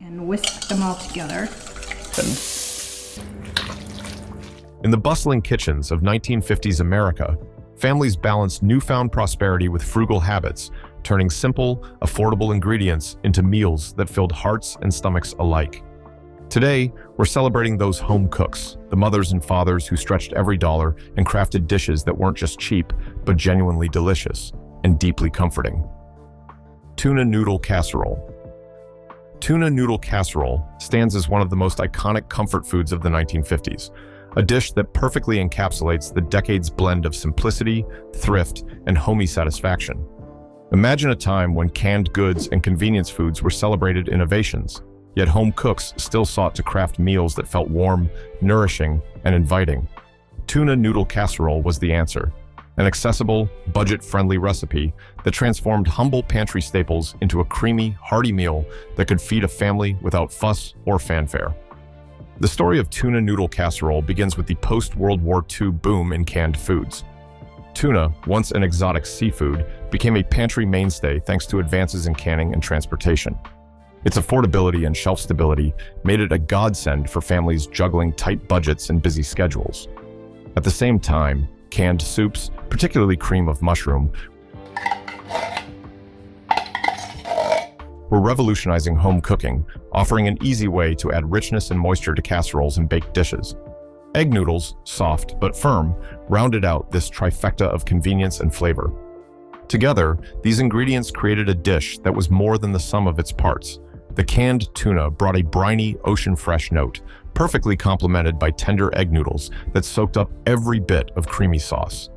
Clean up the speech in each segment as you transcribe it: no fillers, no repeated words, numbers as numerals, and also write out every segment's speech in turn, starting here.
and whisk them all together. In the bustling kitchens of 1950s America, families balanced newfound prosperity with frugal habits, turning simple, affordable ingredients into meals that filled hearts and stomachs alike. Today, we're celebrating those home cooks, the mothers and fathers who stretched every dollar and crafted dishes that weren't just cheap, but genuinely delicious and deeply comforting. Tuna noodle casserole. Tuna noodle casserole stands as one of the most iconic comfort foods of the 1950s, a dish that perfectly encapsulates the decade's blend of simplicity, thrift, and homey satisfaction. Imagine a time when canned goods and convenience foods were celebrated innovations, yet home cooks still sought to craft meals that felt warm, nourishing, and inviting. Tuna noodle casserole was the answer, an accessible, budget-friendly recipe that transformed humble pantry staples into a creamy, hearty meal that could feed a family without fuss or fanfare. The story of tuna noodle casserole begins with the post-World War II boom in canned foods. Tuna, once an exotic seafood, became a pantry mainstay thanks to advances in canning and transportation. Its affordability and shelf stability made it a godsend for families juggling tight budgets and busy schedules. At the same time, canned soups, particularly cream of mushroom, were revolutionizing home cooking, offering an easy way to add richness and moisture to casseroles and baked dishes. Egg noodles, soft but firm, rounded out this trifecta of convenience and flavor. Together, these ingredients created a dish that was more than the sum of its parts. The canned tuna brought a briny, ocean-fresh note, perfectly complemented by tender egg noodles that soaked up every bit of creamy sauce.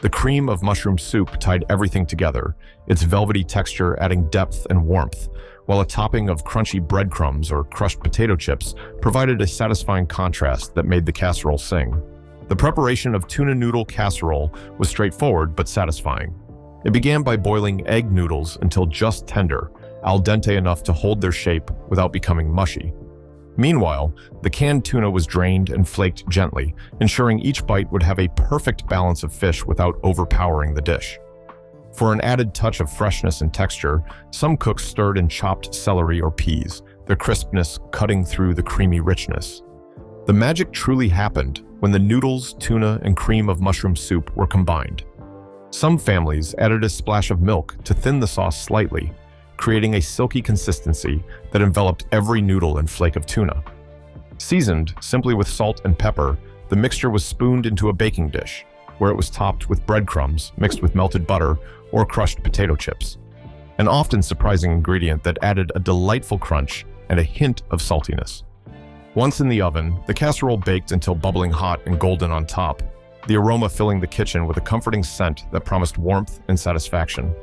The cream of mushroom soup tied everything together, its velvety texture adding depth and warmth, while a topping of crunchy breadcrumbs or crushed potato chips provided a satisfying contrast that made the casserole sing. The preparation of tuna noodle casserole was straightforward but satisfying. It began by boiling egg noodles until just tender, al dente enough to hold their shape without becoming mushy. Meanwhile, the canned tuna was drained and flaked gently, ensuring each bite would have a perfect balance of fish without overpowering the dish. For an added touch of freshness and texture, some cooks stirred in chopped celery or peas, their crispness cutting through the creamy richness. The magic truly happened when the noodles, tuna, and cream of mushroom soup were combined. Some families added a splash of milk to thin the sauce slightly, creating a silky consistency that enveloped every noodle and flake of tuna. Seasoned simply with salt and pepper, the mixture was spooned into a baking dish, where it was topped with breadcrumbs mixed with melted butter or crushed potato chips, an often surprising ingredient that added a delightful crunch and a hint of saltiness. Once in the oven, the casserole baked until bubbling hot and golden on top, the aroma filling the kitchen with a comforting scent that promised warmth and satisfaction.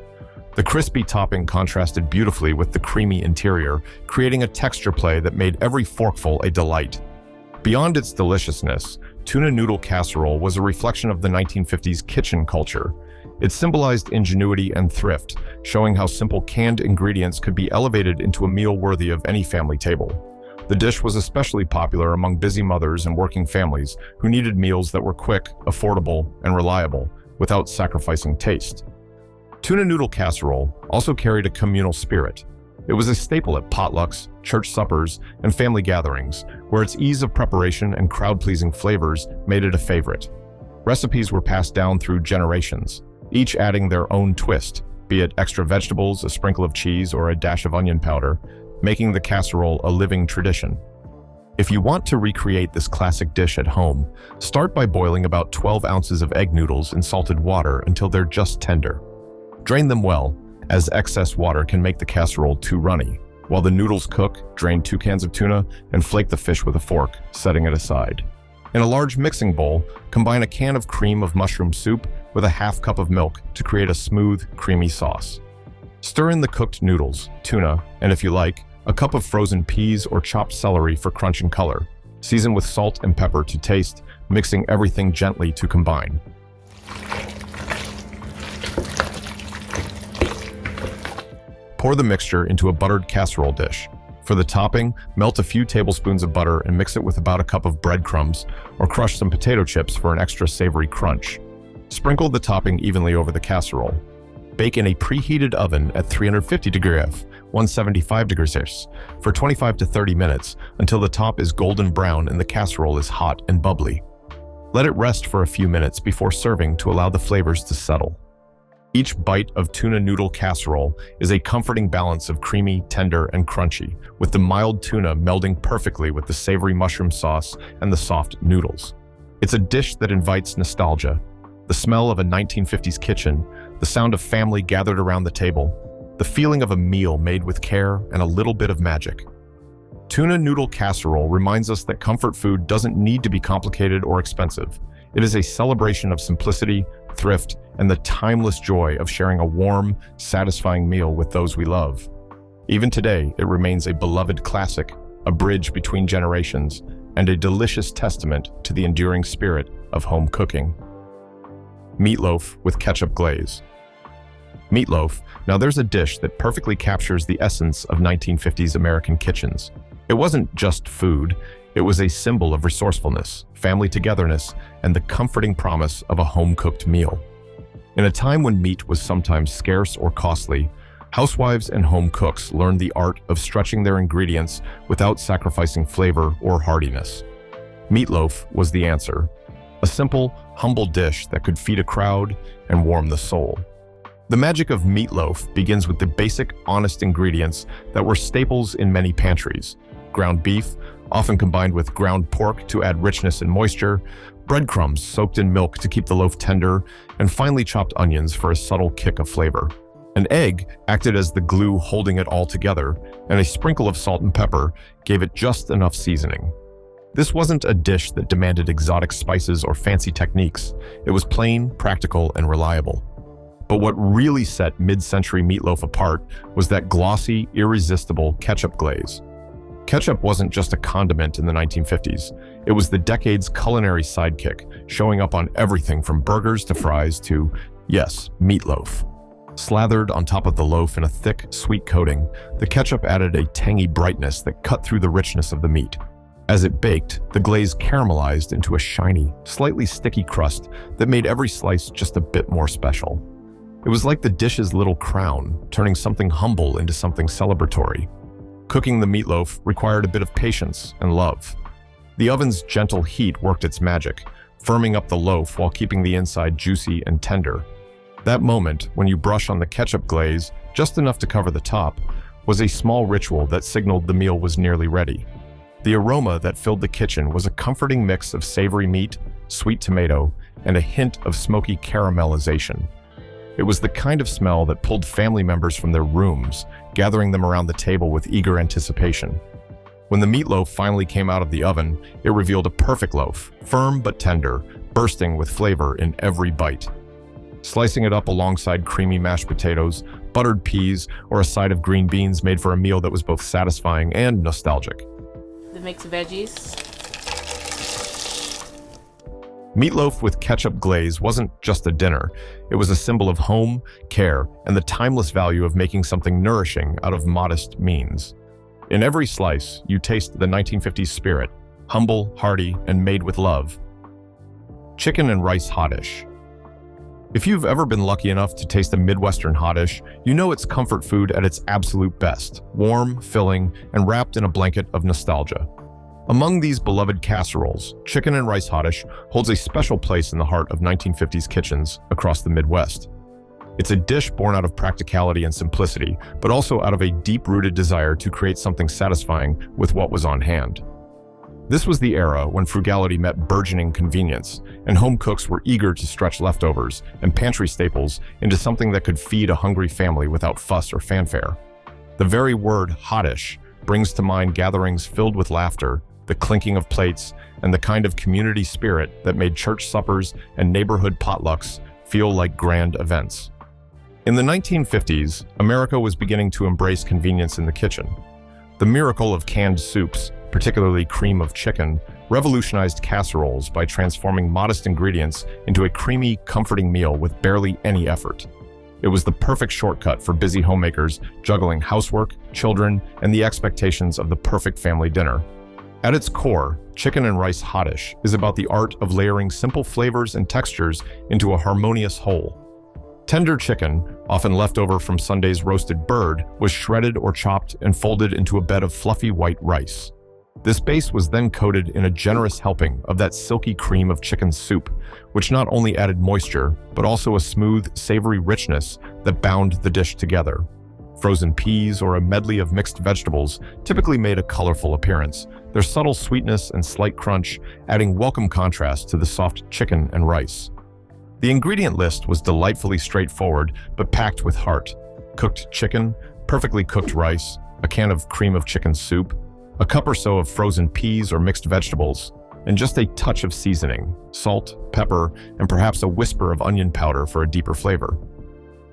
The crispy topping contrasted beautifully with the creamy interior, creating a texture play that made every forkful a delight. Beyond its deliciousness, tuna noodle casserole was a reflection of the 1950s kitchen culture. It symbolized ingenuity and thrift, showing how simple canned ingredients could be elevated into a meal worthy of any family table. The dish was especially popular among busy mothers and working families who needed meals that were quick, affordable, and reliable, without sacrificing taste. Tuna noodle casserole also carried a communal spirit. It was a staple at potlucks, church suppers, and family gatherings, where its ease of preparation and crowd-pleasing flavors made it a favorite. Recipes were passed down through generations, each adding their own twist, be it extra vegetables, a sprinkle of cheese, or a dash of onion powder, making the casserole a living tradition. If you want to recreate this classic dish at home, start by boiling about 12 ounces of egg noodles in salted water until they're just tender. Drain them well, as excess water can make the casserole too runny. While the noodles cook, drain 2 cans of tuna and flake the fish with a fork, setting it aside. In a large mixing bowl, combine a can of cream of mushroom soup with a half cup of milk to create a smooth, creamy sauce. Stir in the cooked noodles, tuna, and if you like, a cup of frozen peas or chopped celery for crunch and color. Season with salt and pepper to taste, mixing everything gently to combine. Pour the mixture into a buttered casserole dish. For the topping, melt a few tablespoons of butter and mix it with about a cup of breadcrumbs or crush some potato chips for an extra savory crunch. Sprinkle the topping evenly over the casserole. Bake in a preheated oven at 350 degrees F, 175 degrees Celsius, for 25 to 30 minutes until the top is golden brown and the casserole is hot and bubbly. Let it rest for a few minutes before serving to allow the flavors to settle. Each bite of tuna noodle casserole is a comforting balance of creamy, tender, and crunchy, with the mild tuna melding perfectly with the savory mushroom sauce and the soft noodles. It's a dish that invites nostalgia. The smell of a 1950s kitchen, the sound of family gathered around the table, the feeling of a meal made with care and a little bit of magic. Tuna noodle casserole reminds us that comfort food doesn't need to be complicated or expensive. It is a celebration of simplicity, thrift, and the timeless joy of sharing a warm, satisfying meal with those we love. Even today, it remains a beloved classic, a bridge between generations, and a delicious testament to the enduring spirit of home cooking. Meatloaf with ketchup glaze. Meatloaf, now there's a dish that perfectly captures the essence of 1950s American kitchens. It wasn't just food, it was a symbol of resourcefulness, family togetherness, and the comforting promise of a home-cooked meal. In a time when meat was sometimes scarce or costly, housewives and home cooks learned the art of stretching their ingredients without sacrificing flavor or heartiness. Meatloaf was the answer, a simple, humble dish that could feed a crowd and warm the soul. The magic of meatloaf begins with the basic, honest ingredients that were staples in many pantries: ground beef, often combined with ground pork to add richness and moisture, breadcrumbs soaked in milk to keep the loaf tender, and finely chopped onions for a subtle kick of flavor. An egg acted as the glue holding it all together, and a sprinkle of salt and pepper gave it just enough seasoning. This wasn't a dish that demanded exotic spices or fancy techniques. It was plain, practical, and reliable. But what really set mid-century meatloaf apart was that glossy, irresistible ketchup glaze. Ketchup wasn't just a condiment in the 1950s. It was the decade's culinary sidekick, showing up on everything from burgers to fries to, yes, meatloaf. Slathered on top of the loaf in a thick, sweet coating, the ketchup added a tangy brightness that cut through the richness of the meat. As it baked, the glaze caramelized into a shiny, slightly sticky crust that made every slice just a bit more special. It was like the dish's little crown, turning something humble into something celebratory. Cooking the meatloaf required a bit of patience and love. The oven's gentle heat worked its magic, firming up the loaf while keeping the inside juicy and tender. That moment, when you brush on the ketchup glaze, just enough to cover the top, was a small ritual that signaled the meal was nearly ready. The aroma that filled the kitchen was a comforting mix of savory meat, sweet tomato, and a hint of smoky caramelization. It was the kind of smell that pulled family members from their rooms, gathering them around the table with eager anticipation. When the meatloaf finally came out of the oven, it revealed a perfect loaf, firm but tender, bursting with flavor in every bite. Slicing it up alongside creamy mashed potatoes, buttered peas, or a side of green beans made for a meal that was both satisfying and nostalgic. The mixed veggies. Meatloaf with ketchup glaze wasn't just a dinner. It was a symbol of home, care, and the timeless value of making something nourishing out of modest means. In every slice, you taste the 1950s spirit, humble, hearty, and made with love. Chicken and rice hot dish. If you've ever been lucky enough to taste a Midwestern hot dish, you know it's comfort food at its absolute best, warm, filling, and wrapped in a blanket of nostalgia. Among these beloved casseroles, chicken and rice hot dish holds a special place in the heart of 1950s kitchens across the Midwest. It's a dish born out of practicality and simplicity, but also out of a deep-rooted desire to create something satisfying with what was on hand. This was the era when frugality met burgeoning convenience, and home cooks were eager to stretch leftovers and pantry staples into something that could feed a hungry family without fuss or fanfare. The very word hot dish brings to mind gatherings filled with laughter, the clinking of plates, and the kind of community spirit that made church suppers and neighborhood potlucks feel like grand events. In the 1950s, America was beginning to embrace convenience in the kitchen. The miracle of canned soups, particularly cream of chicken, revolutionized casseroles by transforming modest ingredients into a creamy, comforting meal with barely any effort. It was the perfect shortcut for busy homemakers juggling housework, children, and the expectations of the perfect family dinner. At its core, chicken and rice hot dish is about the art of layering simple flavors and textures into a harmonious whole. Tender chicken, often left over from Sunday's roasted bird, was shredded or chopped and folded into a bed of fluffy white rice. This base was then coated in a generous helping of that silky cream of chicken soup, which not only added moisture, but also a smooth, savory richness that bound the dish together. Frozen peas or a medley of mixed vegetables typically made a colorful appearance, their subtle sweetness and slight crunch adding welcome contrast to the soft chicken and rice. The ingredient list was delightfully straightforward, but packed with heart. Cooked chicken, perfectly cooked rice, a can of cream of chicken soup, a cup or so of frozen peas or mixed vegetables, and just a touch of seasoning, salt, pepper, and perhaps a whisper of onion powder for a deeper flavor.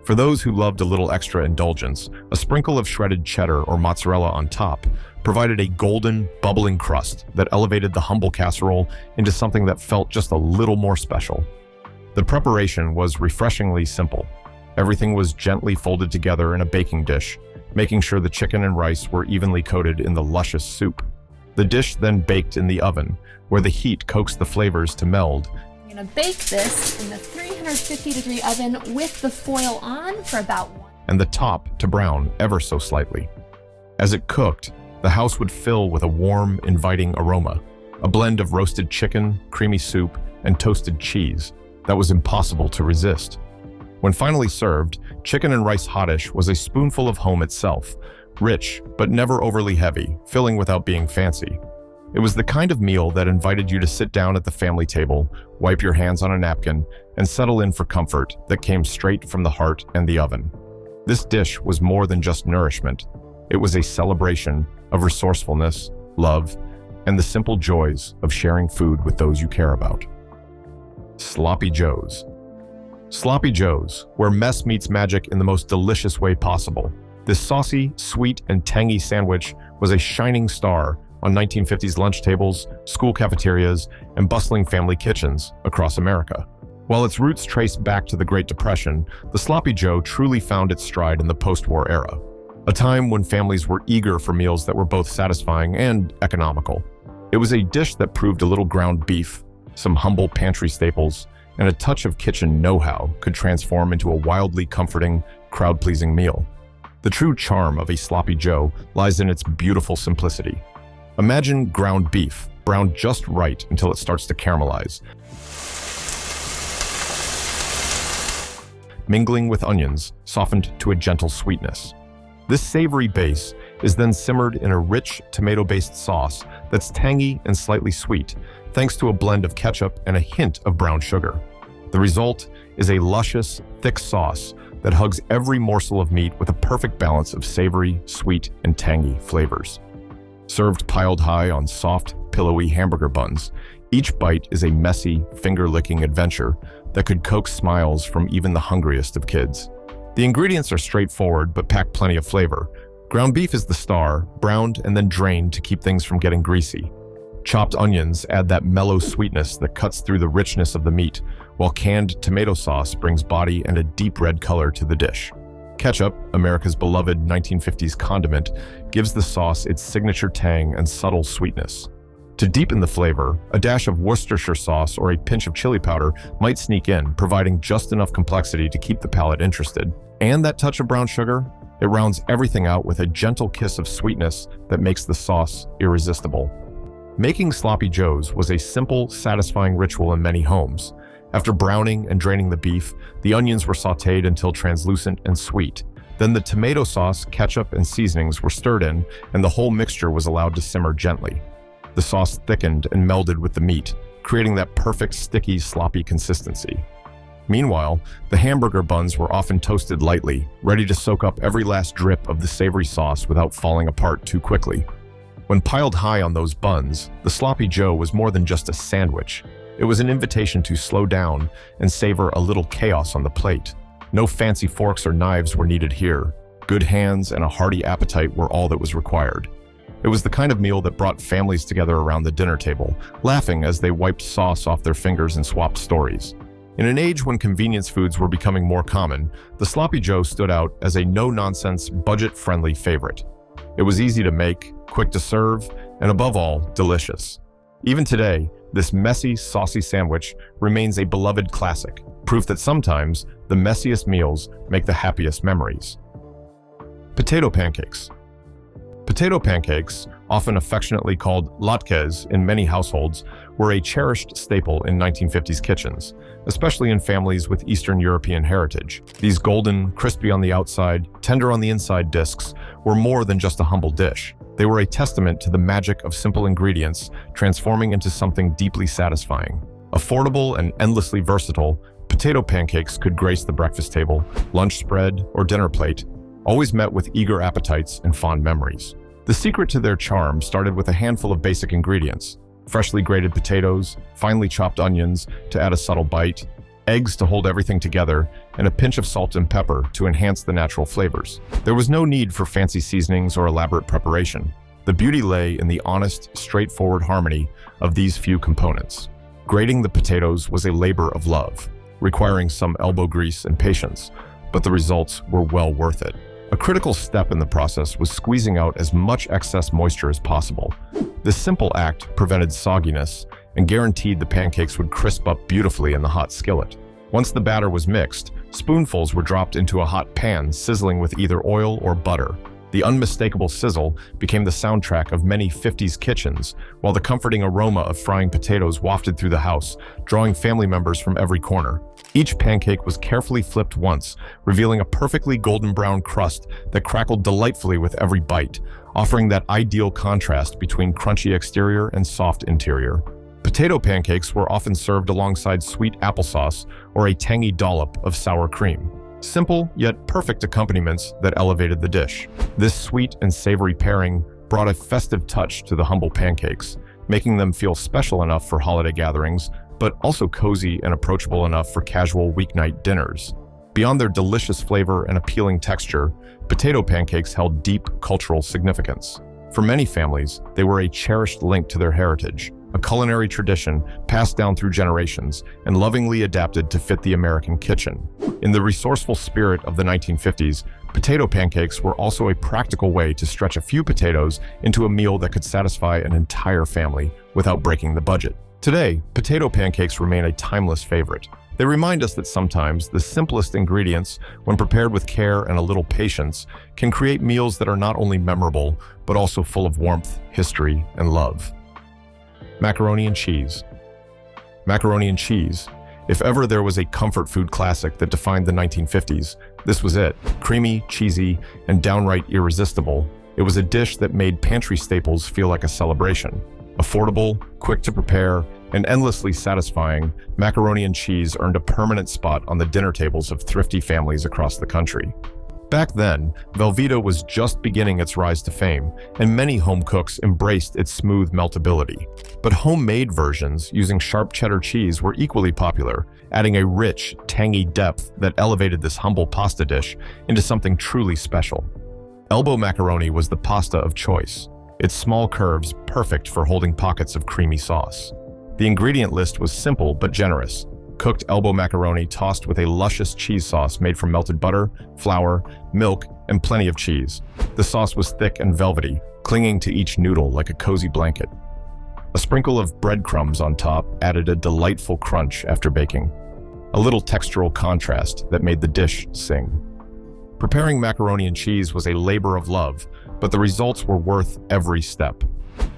For those who loved a little extra indulgence, a sprinkle of shredded cheddar or mozzarella on top provided a golden, bubbling crust that elevated the humble casserole into something that felt just a little more special. The preparation was refreshingly simple. Everything was gently folded together in a baking dish, making sure the chicken and rice were evenly coated in the luscious soup. The dish then baked in the oven, where the heat coaxed the flavors to meld. I'm gonna bake this in the 350-degree oven with the foil on for about 1 and the top to brown ever so slightly. As it cooked, the house would fill with a warm, inviting aroma, a blend of roasted chicken, creamy soup, and toasted cheese that was impossible to resist. When finally served, chicken and rice hottish was a spoonful of home itself, rich but never overly heavy, filling without being fancy. It was the kind of meal that invited you to sit down at the family table, wipe your hands on a napkin, and settle in for comfort that came straight from the heart and the oven. This dish was more than just nourishment. It was a celebration of resourcefulness, love, and the simple joys of sharing food with those you care about. Sloppy Joes. Sloppy Joes, where mess meets magic in the most delicious way possible. This saucy, sweet, and tangy sandwich was a shining star on 1950s lunch tables, school cafeterias, and bustling family kitchens across America. While its roots trace back to the Great Depression, the Sloppy Joe truly found its stride in the post-war era, a time when families were eager for meals that were both satisfying and economical. It was a dish that proved a little ground beef, some humble pantry staples, and a touch of kitchen know-how could transform into a wildly comforting, crowd-pleasing meal. The true charm of a Sloppy Joe lies in its beautiful simplicity. Imagine ground beef, browned just right until it starts to caramelize, mingling with onions, softened to a gentle sweetness. This savory base is then simmered in a rich tomato-based sauce that's tangy and slightly sweet, thanks to a blend of ketchup and a hint of brown sugar. The result is a luscious, thick sauce that hugs every morsel of meat with a perfect balance of savory, sweet, and tangy flavors. Served piled high on soft, pillowy hamburger buns, each bite is a messy, finger-licking adventure that could coax smiles from even the hungriest of kids. The ingredients are straightforward but pack plenty of flavor. Ground beef is the star, browned and then drained to keep things from getting greasy. Chopped onions add that mellow sweetness that cuts through the richness of the meat, while canned tomato sauce brings body and a deep red color to the dish. Ketchup, America's beloved 1950s condiment, gives the sauce its signature tang and subtle sweetness. To deepen the flavor, a dash of Worcestershire sauce or a pinch of chili powder might sneak in, providing just enough complexity to keep the palate interested. And that touch of brown sugar? It rounds everything out with a gentle kiss of sweetness that makes the sauce irresistible. Making Sloppy Joes was a simple, satisfying ritual in many homes. After browning and draining the beef, the onions were sautéed until translucent and sweet. Then the tomato sauce, ketchup, and seasonings were stirred in, and the whole mixture was allowed to simmer gently. The sauce thickened and melded with the meat, creating that perfect, sticky, sloppy consistency. Meanwhile, the hamburger buns were often toasted lightly, ready to soak up every last drip of the savory sauce without falling apart too quickly. When piled high on those buns, the Sloppy Joe was more than just a sandwich. It was an invitation to slow down and savor a little chaos on the plate. No fancy forks or knives were needed here. Good hands and a hearty appetite were all that was required. It was the kind of meal that brought families together around the dinner table, laughing as they wiped sauce off their fingers and swapped stories. In an age when convenience foods were becoming more common, the Sloppy Joe stood out as a no-nonsense, budget-friendly favorite. It was easy to make, quick to serve, and above all, delicious. Even today, this messy, saucy sandwich remains a beloved classic, proof that sometimes the messiest meals make the happiest memories. Potato pancakes. Potato pancakes, often affectionately called latkes in many households, were a cherished staple in 1950s kitchens, especially in families with Eastern European heritage. These golden, crispy on the outside, tender on the inside discs were more than just a humble dish. They were a testament to the magic of simple ingredients transforming into something deeply satisfying. Affordable and endlessly versatile, potato pancakes could grace the breakfast table, lunch spread, or dinner plate, always met with eager appetites and fond memories. The secret to their charm started with a handful of basic ingredients: freshly grated potatoes, finely chopped onions to add a subtle bite, eggs to hold everything together, and a pinch of salt and pepper to enhance the natural flavors. There was no need for fancy seasonings or elaborate preparation. The beauty lay in the honest, straightforward harmony of these few components. Grating the potatoes was a labor of love, requiring some elbow grease and patience, but the results were well worth it. A critical step in the process was squeezing out as much excess moisture as possible. This simple act prevented sogginess and guaranteed the pancakes would crisp up beautifully in the hot skillet. Once the batter was mixed, spoonfuls were dropped into a hot pan sizzling with either oil or butter. The unmistakable sizzle became the soundtrack of many 50s kitchens, while the comforting aroma of frying potatoes wafted through the house, drawing family members from every corner. Each pancake was carefully flipped once, revealing a perfectly golden brown crust that crackled delightfully with every bite, offering that ideal contrast between crunchy exterior and soft interior. Potato pancakes were often served alongside sweet applesauce or a tangy dollop of sour cream. Simple yet perfect accompaniments that elevated the dish. This sweet and savory pairing brought a festive touch to the humble pancakes, making them feel special enough for holiday gatherings, but also cozy and approachable enough for casual weeknight dinners. Beyond their delicious flavor and appealing texture, potato pancakes held deep cultural significance. For many families, they were a cherished link to their heritage, a culinary tradition passed down through generations and lovingly adapted to fit the American kitchen. In the resourceful spirit of the 1950s, potato pancakes were also a practical way to stretch a few potatoes into a meal that could satisfy an entire family without breaking the budget. Today, potato pancakes remain a timeless favorite. They remind us that sometimes the simplest ingredients, when prepared with care and a little patience, can create meals that are not only memorable, but also full of warmth, history, and love. Macaroni and cheese. Macaroni and cheese. If ever there was a comfort food classic that defined the 1950s, this was it. Creamy, cheesy, and downright irresistible, it was a dish that made pantry staples feel like a celebration. Affordable, quick to prepare, and endlessly satisfying, macaroni and cheese earned a permanent spot on the dinner tables of thrifty families across the country. Back then, Velveeta was just beginning its rise to fame, and many home cooks embraced its smooth meltability. But homemade versions using sharp cheddar cheese were equally popular, adding a rich, tangy depth that elevated this humble pasta dish into something truly special. Elbow macaroni was the pasta of choice, its small curves perfect for holding pockets of creamy sauce. The ingredient list was simple but generous. Cooked elbow macaroni tossed with a luscious cheese sauce made from melted butter, flour, milk, and plenty of cheese. The sauce was thick and velvety, clinging to each noodle like a cozy blanket. A sprinkle of breadcrumbs on top added a delightful crunch after baking, a little textural contrast that made the dish sing. Preparing macaroni and cheese was a labor of love, but the results were worth every step.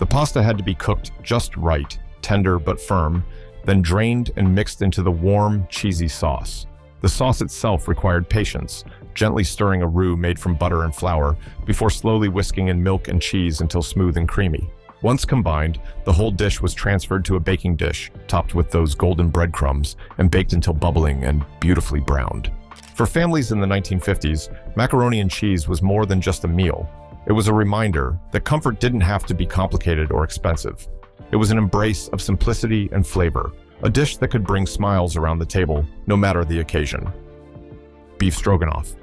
The pasta had to be cooked just right, tender but firm, then drained and mixed into the warm, cheesy sauce. The sauce itself required patience, gently stirring a roux made from butter and flour before slowly whisking in milk and cheese until smooth and creamy. Once combined, the whole dish was transferred to a baking dish, topped with those golden breadcrumbs and baked until bubbling and beautifully browned. For families in the 1950s, macaroni and cheese was more than just a meal. It was a reminder that comfort didn't have to be complicated or expensive. It was an embrace of simplicity and flavor, a dish that could bring smiles around the table, no matter the occasion. Beef stroganoff.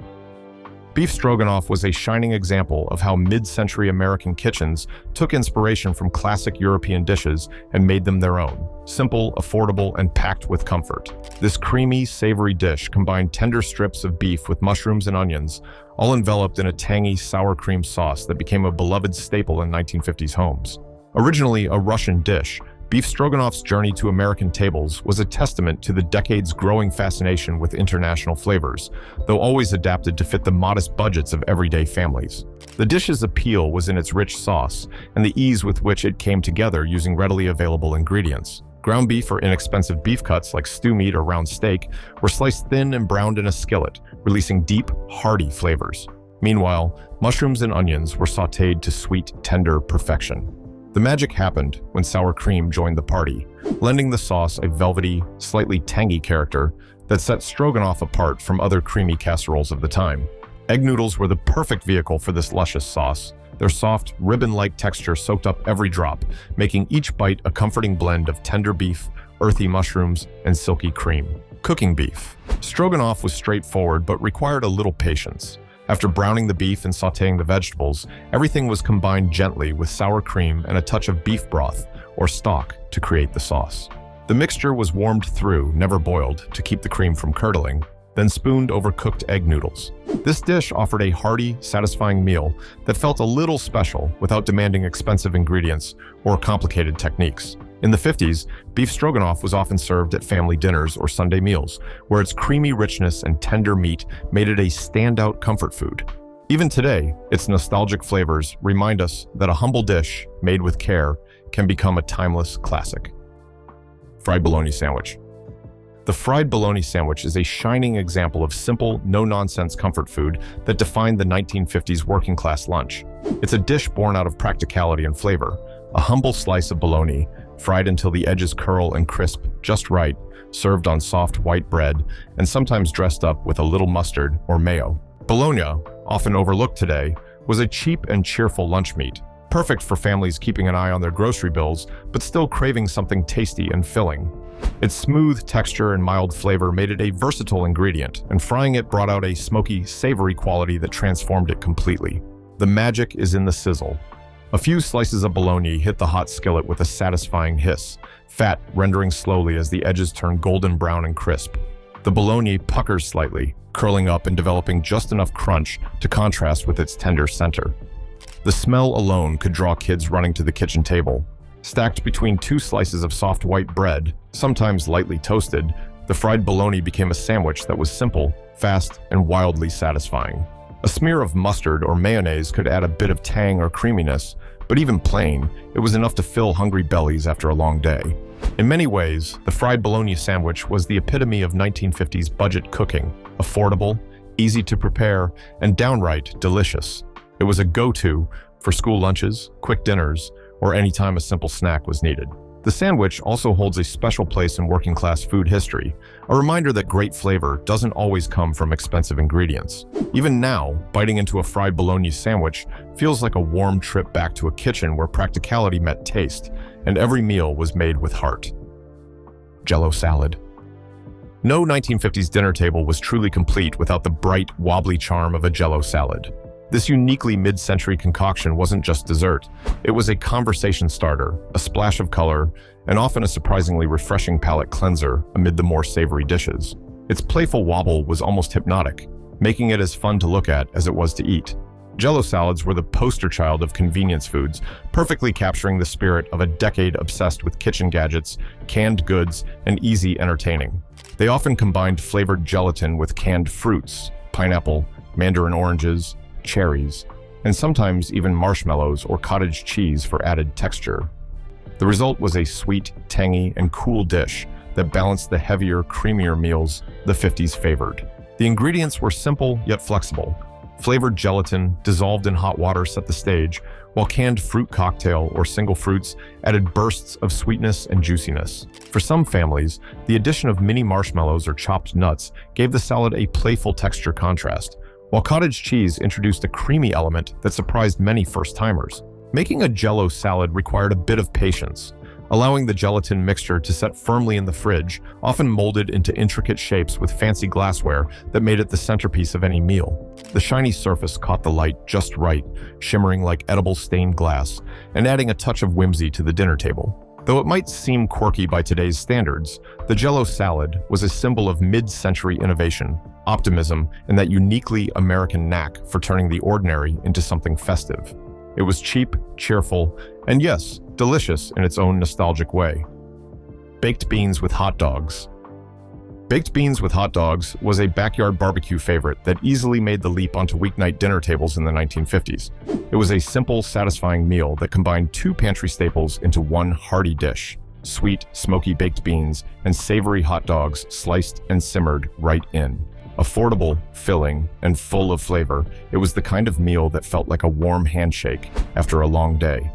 Beef stroganoff was a shining example of how mid-century American kitchens took inspiration from classic European dishes and made them their own. Simple, affordable, and packed with comfort. This creamy, savory dish combined tender strips of beef with mushrooms and onions, all enveloped in a tangy sour cream sauce that became a beloved staple in 1950s homes. Originally a Russian dish, Beef stroganoff's journey to American tables was a testament to the decades' growing fascination with international flavors, though always adapted to fit the modest budgets of everyday families. The dish's appeal was in its rich sauce and the ease with which it came together using readily available ingredients. Ground beef or inexpensive beef cuts like stew meat or round steak were sliced thin and browned in a skillet, releasing deep, hearty flavors. Meanwhile, mushrooms and onions were sautéed to sweet, tender perfection. The magic happened when sour cream joined the party, lending the sauce a velvety, slightly tangy character that set stroganoff apart from other creamy casseroles of the time. Egg noodles were the perfect vehicle for this luscious sauce. Their soft, ribbon-like texture soaked up every drop, making each bite a comforting blend of tender beef, earthy mushrooms, and silky cream. Cooking beef. Stroganoff was straightforward but required a little patience. After browning the beef and sautéing the vegetables, everything was combined gently with sour cream and a touch of beef broth, or stock, to create the sauce. The mixture was warmed through, never boiled, to keep the cream from curdling, then spooned over cooked egg noodles. This dish offered a hearty, satisfying meal that felt a little special without demanding expensive ingredients or complicated techniques. In the 50s, beef stroganoff was often served at family dinners or Sunday meals, where its creamy richness and tender meat made it a standout comfort food. Even today, its nostalgic flavors remind us that a humble dish, made with care, can become a timeless classic. Fried bologna sandwich. The fried bologna sandwich is a shining example of simple, no-nonsense comfort food that defined the 1950s working-class lunch. It's a dish born out of practicality and flavor, a humble slice of bologna, fried until the edges curl and crisp just right, served on soft white bread, and sometimes dressed up with a little mustard or mayo. Bologna, often overlooked today, was a cheap and cheerful lunch meat, perfect for families keeping an eye on their grocery bills, but still craving something tasty and filling. Its smooth texture and mild flavor made it a versatile ingredient, and frying it brought out a smoky, savory quality that transformed it completely. The magic is in the sizzle. A few slices of bologna hit the hot skillet with a satisfying hiss, fat rendering slowly as the edges turn golden brown and crisp. The bologna puckers slightly, curling up and developing just enough crunch to contrast with its tender center. The smell alone could draw kids running to the kitchen table. Stacked between two slices of soft white bread, sometimes lightly toasted, the fried bologna became a sandwich that was simple, fast, and wildly satisfying. A smear of mustard or mayonnaise could add a bit of tang or creaminess, but even plain, it was enough to fill hungry bellies after a long day. In many ways, the fried bologna sandwich was the epitome of 1950s budget cooking, affordable, easy to prepare, and downright delicious. It was a go-to for school lunches, quick dinners, or any time a simple snack was needed. The sandwich also holds a special place in working-class food history, a reminder that great flavor doesn't always come from expensive ingredients. Even now, biting into a fried bologna sandwich feels like a warm trip back to a kitchen where practicality met taste, and every meal was made with heart. Jell-O salad. No 1950s dinner table was truly complete without the bright, wobbly charm of a Jell-O salad. This uniquely mid-century concoction wasn't just dessert. It was a conversation starter, a splash of color, and often a surprisingly refreshing palate cleanser amid the more savory dishes. Its playful wobble was almost hypnotic, making it as fun to look at as it was to eat. Jell-O salads were the poster child of convenience foods, perfectly capturing the spirit of a decade obsessed with kitchen gadgets, canned goods, and easy entertaining. They often combined flavored gelatin with canned fruits, pineapple, mandarin oranges, cherries, and sometimes even marshmallows or cottage cheese for added texture. The result was a sweet, tangy, and cool dish that balanced the heavier, creamier meals the 50s favored. The ingredients were simple yet flexible. Flavored gelatin dissolved in hot water set the stage, while canned fruit cocktail or single fruits added bursts of sweetness and juiciness. For some families, the addition of mini marshmallows or chopped nuts gave the salad a playful texture contrast, while cottage cheese introduced a creamy element that surprised many first-timers. Making a Jell-O salad required a bit of patience, allowing the gelatin mixture to set firmly in the fridge, often molded into intricate shapes with fancy glassware that made it the centerpiece of any meal. The shiny surface caught the light just right, shimmering like edible stained glass, and adding a touch of whimsy to the dinner table. Though it might seem quirky by today's standards, the Jell-O salad was a symbol of mid-century innovation, optimism, and that uniquely American knack for turning the ordinary into something festive. It was cheap, cheerful, And yes, delicious in its own nostalgic way. Baked beans with hot dogs. Baked beans with hot dogs was a backyard barbecue favorite that easily made the leap onto weeknight dinner tables in the 1950s. It was a simple, satisfying meal that combined two pantry staples into one hearty dish: sweet, smoky baked beans and savory hot dogs sliced and simmered right in. Affordable, filling, and full of flavor, it was the kind of meal that felt like a warm handshake after a long day.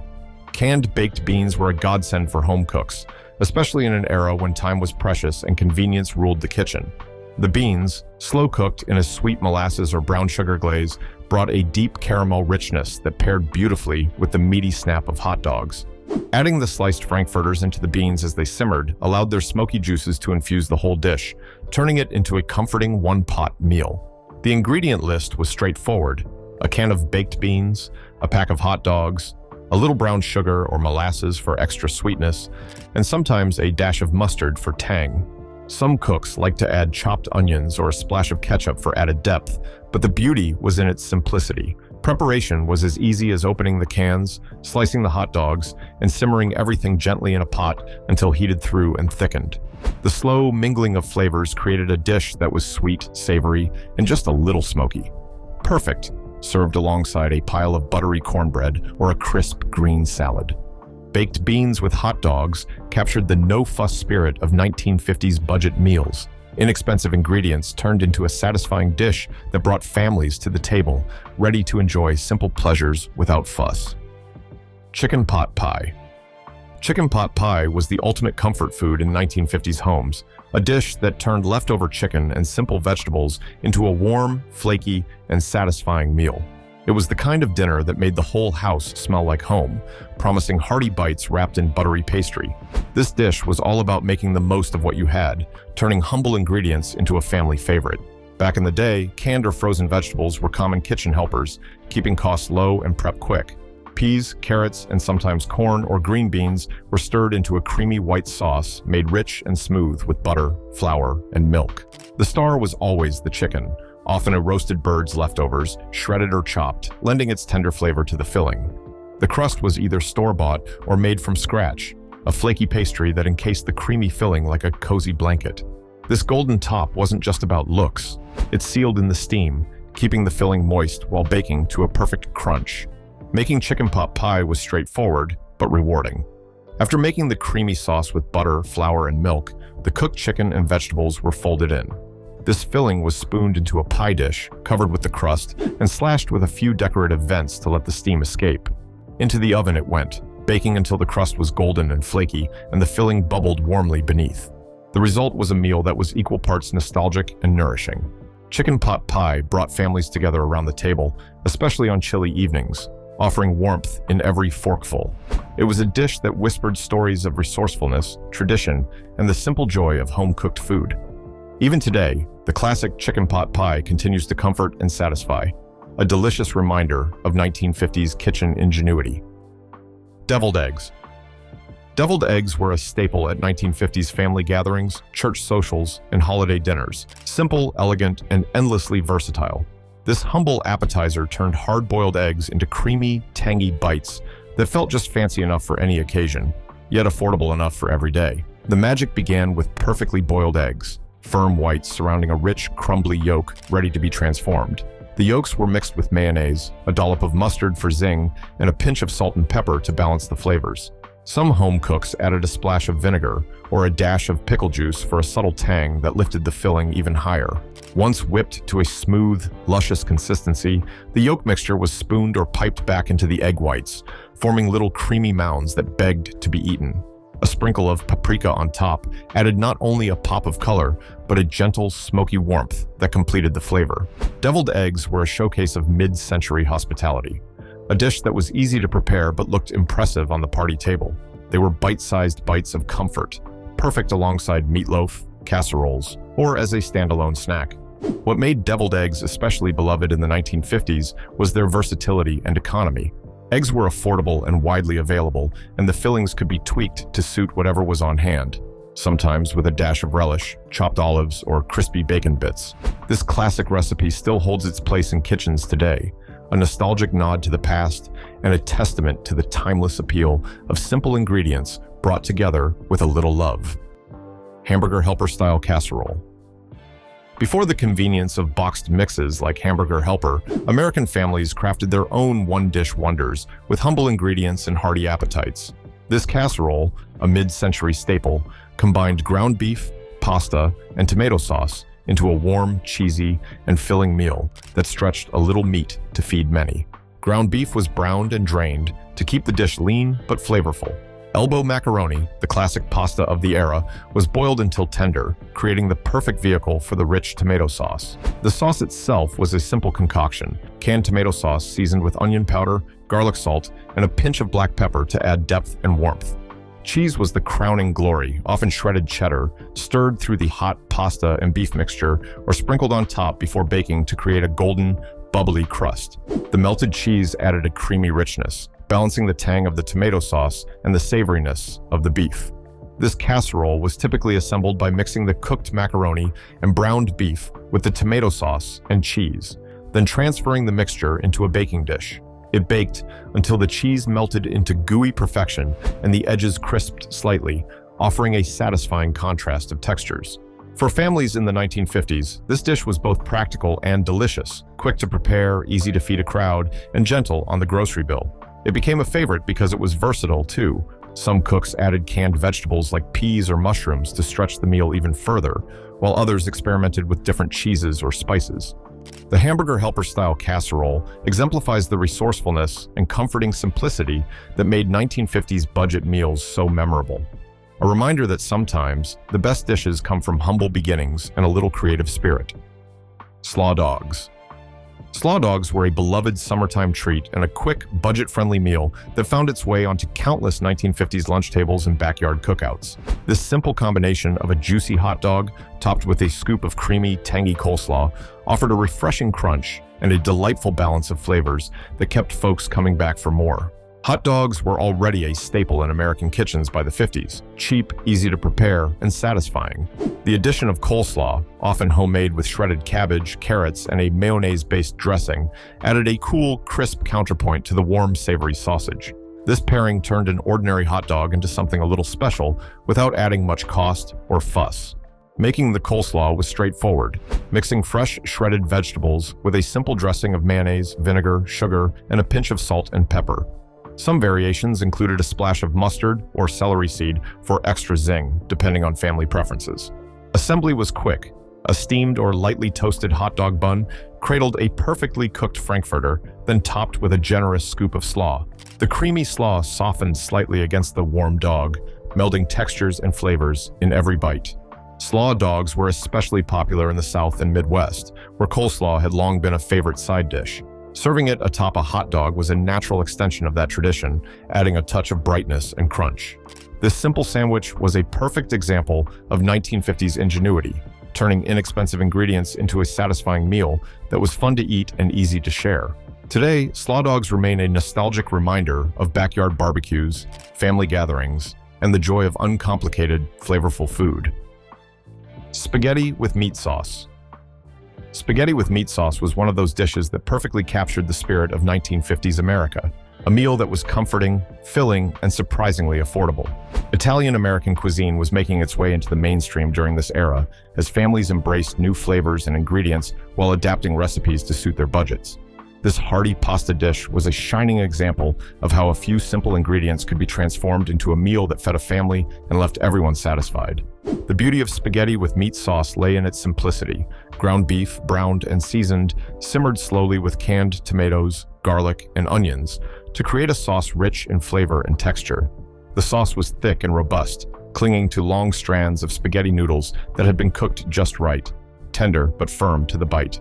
Canned baked beans were a godsend for home cooks, especially in an era when time was precious and convenience ruled the kitchen. The beans, slow-cooked in a sweet molasses or brown sugar glaze, brought a deep caramel richness that paired beautifully with the meaty snap of hot dogs. Adding the sliced frankfurters into the beans as they simmered allowed their smoky juices to infuse the whole dish, turning it into a comforting one-pot meal. The ingredient list was straightforward: a can of baked beans, a pack of hot dogs, a little brown sugar or molasses for extra sweetness, and sometimes a dash of mustard for tang. Some cooks like to add chopped onions or a splash of ketchup for added depth, but the beauty was in its simplicity. Preparation was as easy as opening the cans, slicing the hot dogs, and simmering everything gently in a pot until heated through and thickened. The slow mingling of flavors created a dish that was sweet, savory, and just a little smoky. Perfect, served alongside a pile of buttery cornbread or a crisp green salad. Baked beans with hot dogs captured the no-fuss spirit of 1950s budget meals. Inexpensive ingredients turned into a satisfying dish that brought families to the table, ready to enjoy simple pleasures without fuss. Chicken pot pie. Chicken pot pie was the ultimate comfort food in 1950s homes, a dish that turned leftover chicken and simple vegetables into a warm, flaky, and satisfying meal. It was the kind of dinner that made the whole house smell like home, promising hearty bites wrapped in buttery pastry. This dish was all about making the most of what you had, turning humble ingredients into a family favorite. Back in the day, canned or frozen vegetables were common kitchen helpers, keeping costs low and prep quick. Peas, carrots, and sometimes corn or green beans were stirred into a creamy white sauce made rich and smooth with butter, flour, and milk. The star was always the chicken, often a roasted bird's leftovers, shredded or chopped, lending its tender flavor to the filling. The crust was either store-bought or made from scratch, a flaky pastry that encased the creamy filling like a cozy blanket. This golden top wasn't just about looks. It sealed in the steam, keeping the filling moist while baking to a perfect crunch. Making chicken pot pie was straightforward, but rewarding. After making the creamy sauce with butter, flour, and milk, the cooked chicken and vegetables were folded in. This filling was spooned into a pie dish, covered with the crust, and slashed with a few decorative vents to let the steam escape. Into the oven it went, baking until the crust was golden and flaky, and the filling bubbled warmly beneath. The result was a meal that was equal parts nostalgic and nourishing. Chicken pot pie brought families together around the table, especially on chilly evenings, offering warmth in every forkful. It was a dish that whispered stories of resourcefulness, tradition, and the simple joy of home-cooked food. Even today, the classic chicken pot pie continues to comfort and satisfy, a delicious reminder of 1950s kitchen ingenuity. Deviled eggs. Deviled eggs were a staple at 1950s family gatherings, church socials, and holiday dinners. Simple, elegant, and endlessly versatile. This humble appetizer turned hard-boiled eggs into creamy, tangy bites that felt just fancy enough for any occasion, yet affordable enough for every day. The magic began with perfectly boiled eggs, firm whites surrounding a rich, crumbly yolk ready to be transformed. The yolks were mixed with mayonnaise, a dollop of mustard for zing, and a pinch of salt and pepper to balance the flavors. Some home cooks added a splash of vinegar or a dash of pickle juice for a subtle tang that lifted the filling even higher. Once whipped to a smooth, luscious consistency, the yolk mixture was spooned or piped back into the egg whites, forming little creamy mounds that begged to be eaten. A sprinkle of paprika on top added not only a pop of color, but a gentle, smoky warmth that completed the flavor. Deviled eggs were a showcase of mid-century hospitality, a dish that was easy to prepare but looked impressive on the party table. They were bite-sized bites of comfort, perfect alongside meatloaf, casseroles, or as a standalone snack. What made deviled eggs especially beloved in the 1950s was their versatility and economy. Eggs were affordable and widely available, and the fillings could be tweaked to suit whatever was on hand, sometimes with a dash of relish, chopped olives, or crispy bacon bits. This classic recipe still holds its place in kitchens today, a nostalgic nod to the past, and a testament to the timeless appeal of simple ingredients brought together with a little love. Hamburger helper-style casserole. Before the convenience of boxed mixes like Hamburger Helper, American families crafted their own one-dish wonders with humble ingredients and hearty appetites. This casserole, a mid-century staple, combined ground beef, pasta, and tomato sauce into a warm, cheesy, and filling meal that stretched a little meat to feed many. Ground beef was browned and drained to keep the dish lean but flavorful. Elbow macaroni, the classic pasta of the era, was boiled until tender, creating the perfect vehicle for the rich tomato sauce. The sauce itself was a simple concoction: canned tomato sauce seasoned with onion powder, garlic salt, and a pinch of black pepper to add depth and warmth. Cheese was the crowning glory, often shredded cheddar, stirred through the hot pasta and beef mixture, or sprinkled on top before baking to create a golden, bubbly crust. The melted cheese added a creamy richness, balancing the tang of the tomato sauce and the savoriness of the beef. This casserole was typically assembled by mixing the cooked macaroni and browned beef with the tomato sauce and cheese, then transferring the mixture into a baking dish. It baked until the cheese melted into gooey perfection and the edges crisped slightly, offering a satisfying contrast of textures. For families in the 1950s, this dish was both practical and delicious, quick to prepare, easy to feed a crowd, and gentle on the grocery bill. It became a favorite because it was versatile too. Some cooks added canned vegetables like peas or mushrooms to stretch the meal even further, while others experimented with different cheeses or spices. The Hamburger Helper-style casserole exemplifies the resourcefulness and comforting simplicity that made 1950s budget meals so memorable. A reminder that sometimes the best dishes come from humble beginnings and a little creative spirit. Slaw dogs. Slaw dogs were a beloved summertime treat and a quick, budget-friendly meal that found its way onto countless 1950s lunch tables and backyard cookouts. This simple combination of a juicy hot dog topped with a scoop of creamy, tangy coleslaw offered a refreshing crunch and a delightful balance of flavors that kept folks coming back for more. Hot dogs were already a staple in American kitchens by the 50s, cheap, easy to prepare, and satisfying. The addition of coleslaw, often homemade with shredded cabbage, carrots, and a mayonnaise-based dressing, added a cool, crisp counterpoint to the warm, savory sausage. This pairing turned an ordinary hot dog into something a little special without adding much cost or fuss. Making the coleslaw was straightforward, mixing fresh, shredded vegetables with a simple dressing of mayonnaise, vinegar, sugar, and a pinch of salt and pepper. Some variations included a splash of mustard or celery seed for extra zing, depending on family preferences. Assembly was quick. A steamed or lightly toasted hot dog bun cradled a perfectly cooked frankfurter, then topped with a generous scoop of slaw. The creamy slaw softened slightly against the warm dog, melding textures and flavors in every bite. Slaw dogs were especially popular in the South and Midwest, where coleslaw had long been a favorite side dish. Serving it atop a hot dog was a natural extension of that tradition, adding a touch of brightness and crunch. This simple sandwich was a perfect example of 1950s ingenuity, turning inexpensive ingredients into a satisfying meal that was fun to eat and easy to share. Today, slaw dogs remain a nostalgic reminder of backyard barbecues, family gatherings, and the joy of uncomplicated, flavorful food. Spaghetti with meat sauce. Spaghetti with meat sauce was one of those dishes that perfectly captured the spirit of 1950s America, a meal that was comforting, filling, and surprisingly affordable. Italian-American cuisine was making its way into the mainstream during this era, as families embraced new flavors and ingredients while adapting recipes to suit their budgets. This hearty pasta dish was a shining example of how a few simple ingredients could be transformed into a meal that fed a family and left everyone satisfied. The beauty of spaghetti with meat sauce lay in its simplicity. Ground beef, browned and seasoned, simmered slowly with canned tomatoes, garlic, and onions to create a sauce rich in flavor and texture. The sauce was thick and robust, clinging to long strands of spaghetti noodles that had been cooked just right, tender but firm to the bite.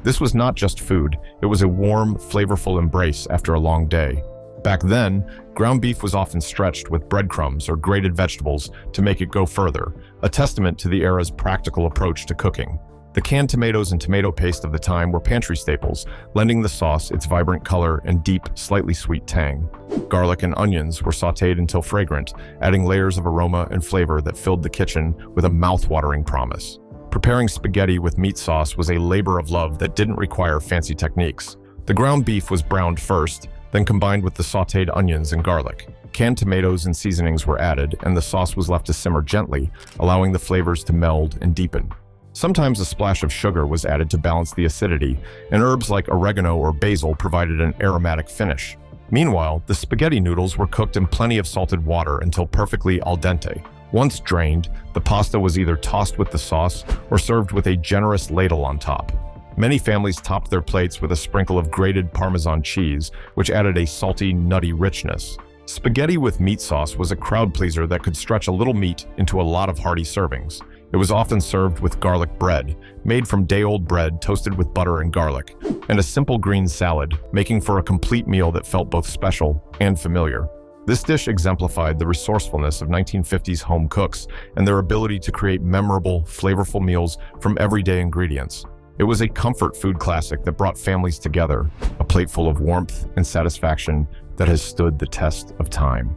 This was not just food, it was a warm, flavorful embrace after a long day. Back then, ground beef was often stretched with breadcrumbs or grated vegetables to make it go further, a testament to the era's practical approach to cooking. The canned tomatoes and tomato paste of the time were pantry staples, lending the sauce its vibrant color and deep, slightly sweet tang. Garlic and onions were sautéed until fragrant, adding layers of aroma and flavor that filled the kitchen with a mouth-watering promise. Preparing spaghetti with meat sauce was a labor of love that didn't require fancy techniques. The ground beef was browned first, then combined with the sautéed onions and garlic. Canned tomatoes and seasonings were added, and the sauce was left to simmer gently, allowing the flavors to meld and deepen. Sometimes a splash of sugar was added to balance the acidity, and herbs like oregano or basil provided an aromatic finish. Meanwhile, the spaghetti noodles were cooked in plenty of salted water until perfectly al dente. Once drained, the pasta was either tossed with the sauce or served with a generous ladle on top. Many families topped their plates with a sprinkle of grated Parmesan cheese, which added a salty, nutty richness. Spaghetti with meat sauce was a crowd pleaser that could stretch a little meat into a lot of hearty servings. It was often served with garlic bread, made from day-old bread toasted with butter and garlic, and a simple green salad, making for a complete meal that felt both special and familiar. This dish exemplified the resourcefulness of 1950s home cooks and their ability to create memorable, flavorful meals from everyday ingredients. It was a comfort food classic that brought families together, a plate full of warmth and satisfaction that has stood the test of time.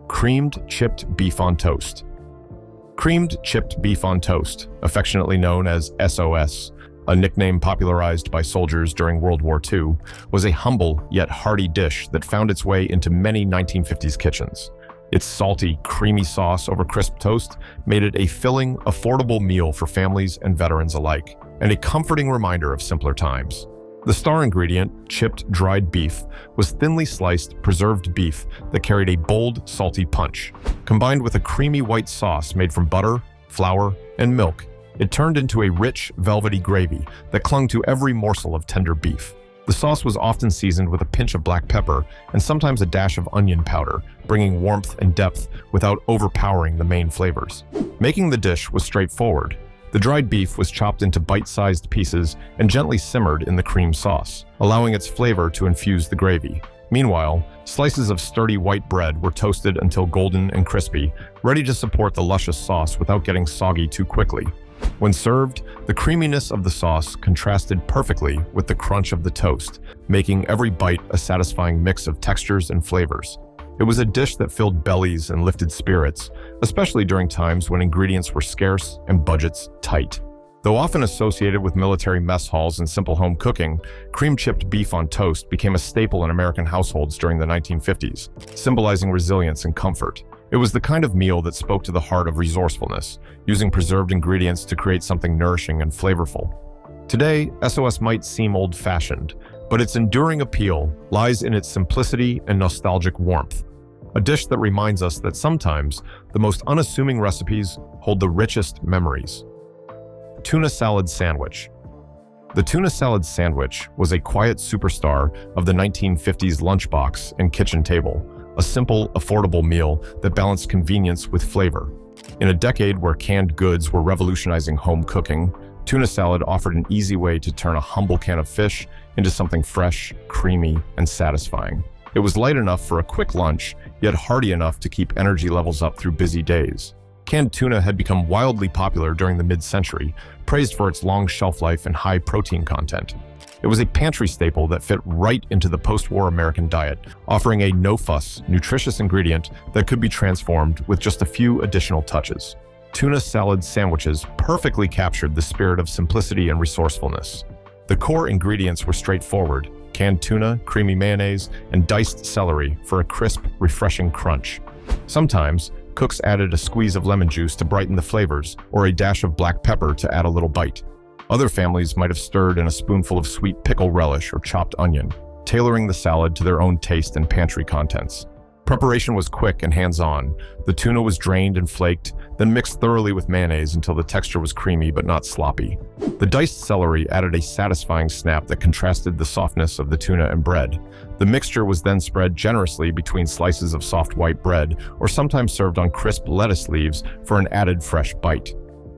Creamed chipped beef on toast. Creamed chipped beef on toast, affectionately known as SOS, a nickname popularized by soldiers during World War II, was a humble yet hearty dish that found its way into many 1950s kitchens. Its salty, creamy sauce over crisp toast made it a filling, affordable meal for families and veterans alike, and a comforting reminder of simpler times. The star ingredient, chipped dried beef, was thinly sliced, preserved beef that carried a bold, salty punch. Combined with a creamy white sauce made from butter, flour, and milk, it turned into a rich, velvety gravy that clung to every morsel of tender beef. The sauce was often seasoned with a pinch of black pepper and sometimes a dash of onion powder, bringing warmth and depth without overpowering the main flavors. Making the dish was straightforward. The dried beef was chopped into bite-sized pieces and gently simmered in the cream sauce, allowing its flavor to infuse the gravy. Meanwhile, slices of sturdy white bread were toasted until golden and crispy, ready to support the luscious sauce without getting soggy too quickly. When served, the creaminess of the sauce contrasted perfectly with the crunch of the toast, making every bite a satisfying mix of textures and flavors. It was a dish that filled bellies and lifted spirits, especially during times when ingredients were scarce and budgets tight. Though often associated with military mess halls and simple home cooking, cream-chipped beef on toast became a staple in American households during the 1950s, symbolizing resilience and comfort. It was the kind of meal that spoke to the heart of resourcefulness, using preserved ingredients to create something nourishing and flavorful. Today, SOS might seem old-fashioned, but its enduring appeal lies in its simplicity and nostalgic warmth. A dish that reminds us that sometimes the most unassuming recipes hold the richest memories. Tuna salad sandwich. The tuna salad sandwich was a quiet superstar of the 1950s lunchbox and kitchen table, a simple, affordable meal that balanced convenience with flavor. In a decade where canned goods were revolutionizing home cooking, tuna salad offered an easy way to turn a humble can of fish into something fresh, creamy, and satisfying. It was light enough for a quick lunch, yet hearty enough to keep energy levels up through busy days. Canned tuna had become wildly popular during the mid-century, praised for its long shelf life and high protein content. It was a pantry staple that fit right into the post-war American diet, offering a no-fuss, nutritious ingredient that could be transformed with just a few additional touches. Tuna salad sandwiches perfectly captured the spirit of simplicity and resourcefulness. The core ingredients were straightforward: canned tuna, creamy mayonnaise, and diced celery for a crisp, refreshing crunch. Sometimes, cooks added a squeeze of lemon juice to brighten the flavors, or a dash of black pepper to add a little bite. Other families might have stirred in a spoonful of sweet pickle relish or chopped onion, tailoring the salad to their own taste and pantry contents. Preparation was quick and hands-on. The tuna was drained and flaked, then mixed thoroughly with mayonnaise until the texture was creamy but not sloppy. The diced celery added a satisfying snap that contrasted the softness of the tuna and bread. The mixture was then spread generously between slices of soft white bread, or sometimes served on crisp lettuce leaves for an added fresh bite.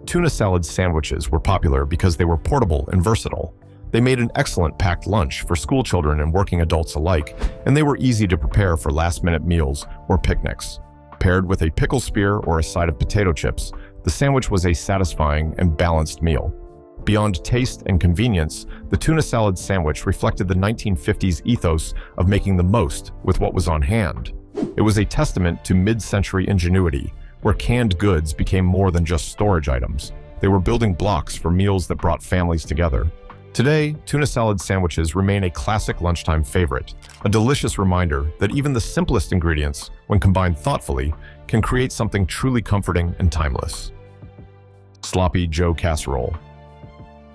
Tuna salad sandwiches were popular because they were portable and versatile. They made an excellent packed lunch for school children and working adults alike, and they were easy to prepare for last-minute meals or picnics. Paired with a pickle spear or a side of potato chips, the sandwich was a satisfying and balanced meal. Beyond taste and convenience, the tuna salad sandwich reflected the 1950s ethos of making the most with what was on hand. It was a testament to mid-century ingenuity, where canned goods became more than just storage items. They were building blocks for meals that brought families together. Today, tuna salad sandwiches remain a classic lunchtime favorite, a delicious reminder that even the simplest ingredients, when combined thoughtfully, can create something truly comforting and timeless. Sloppy Joe casserole.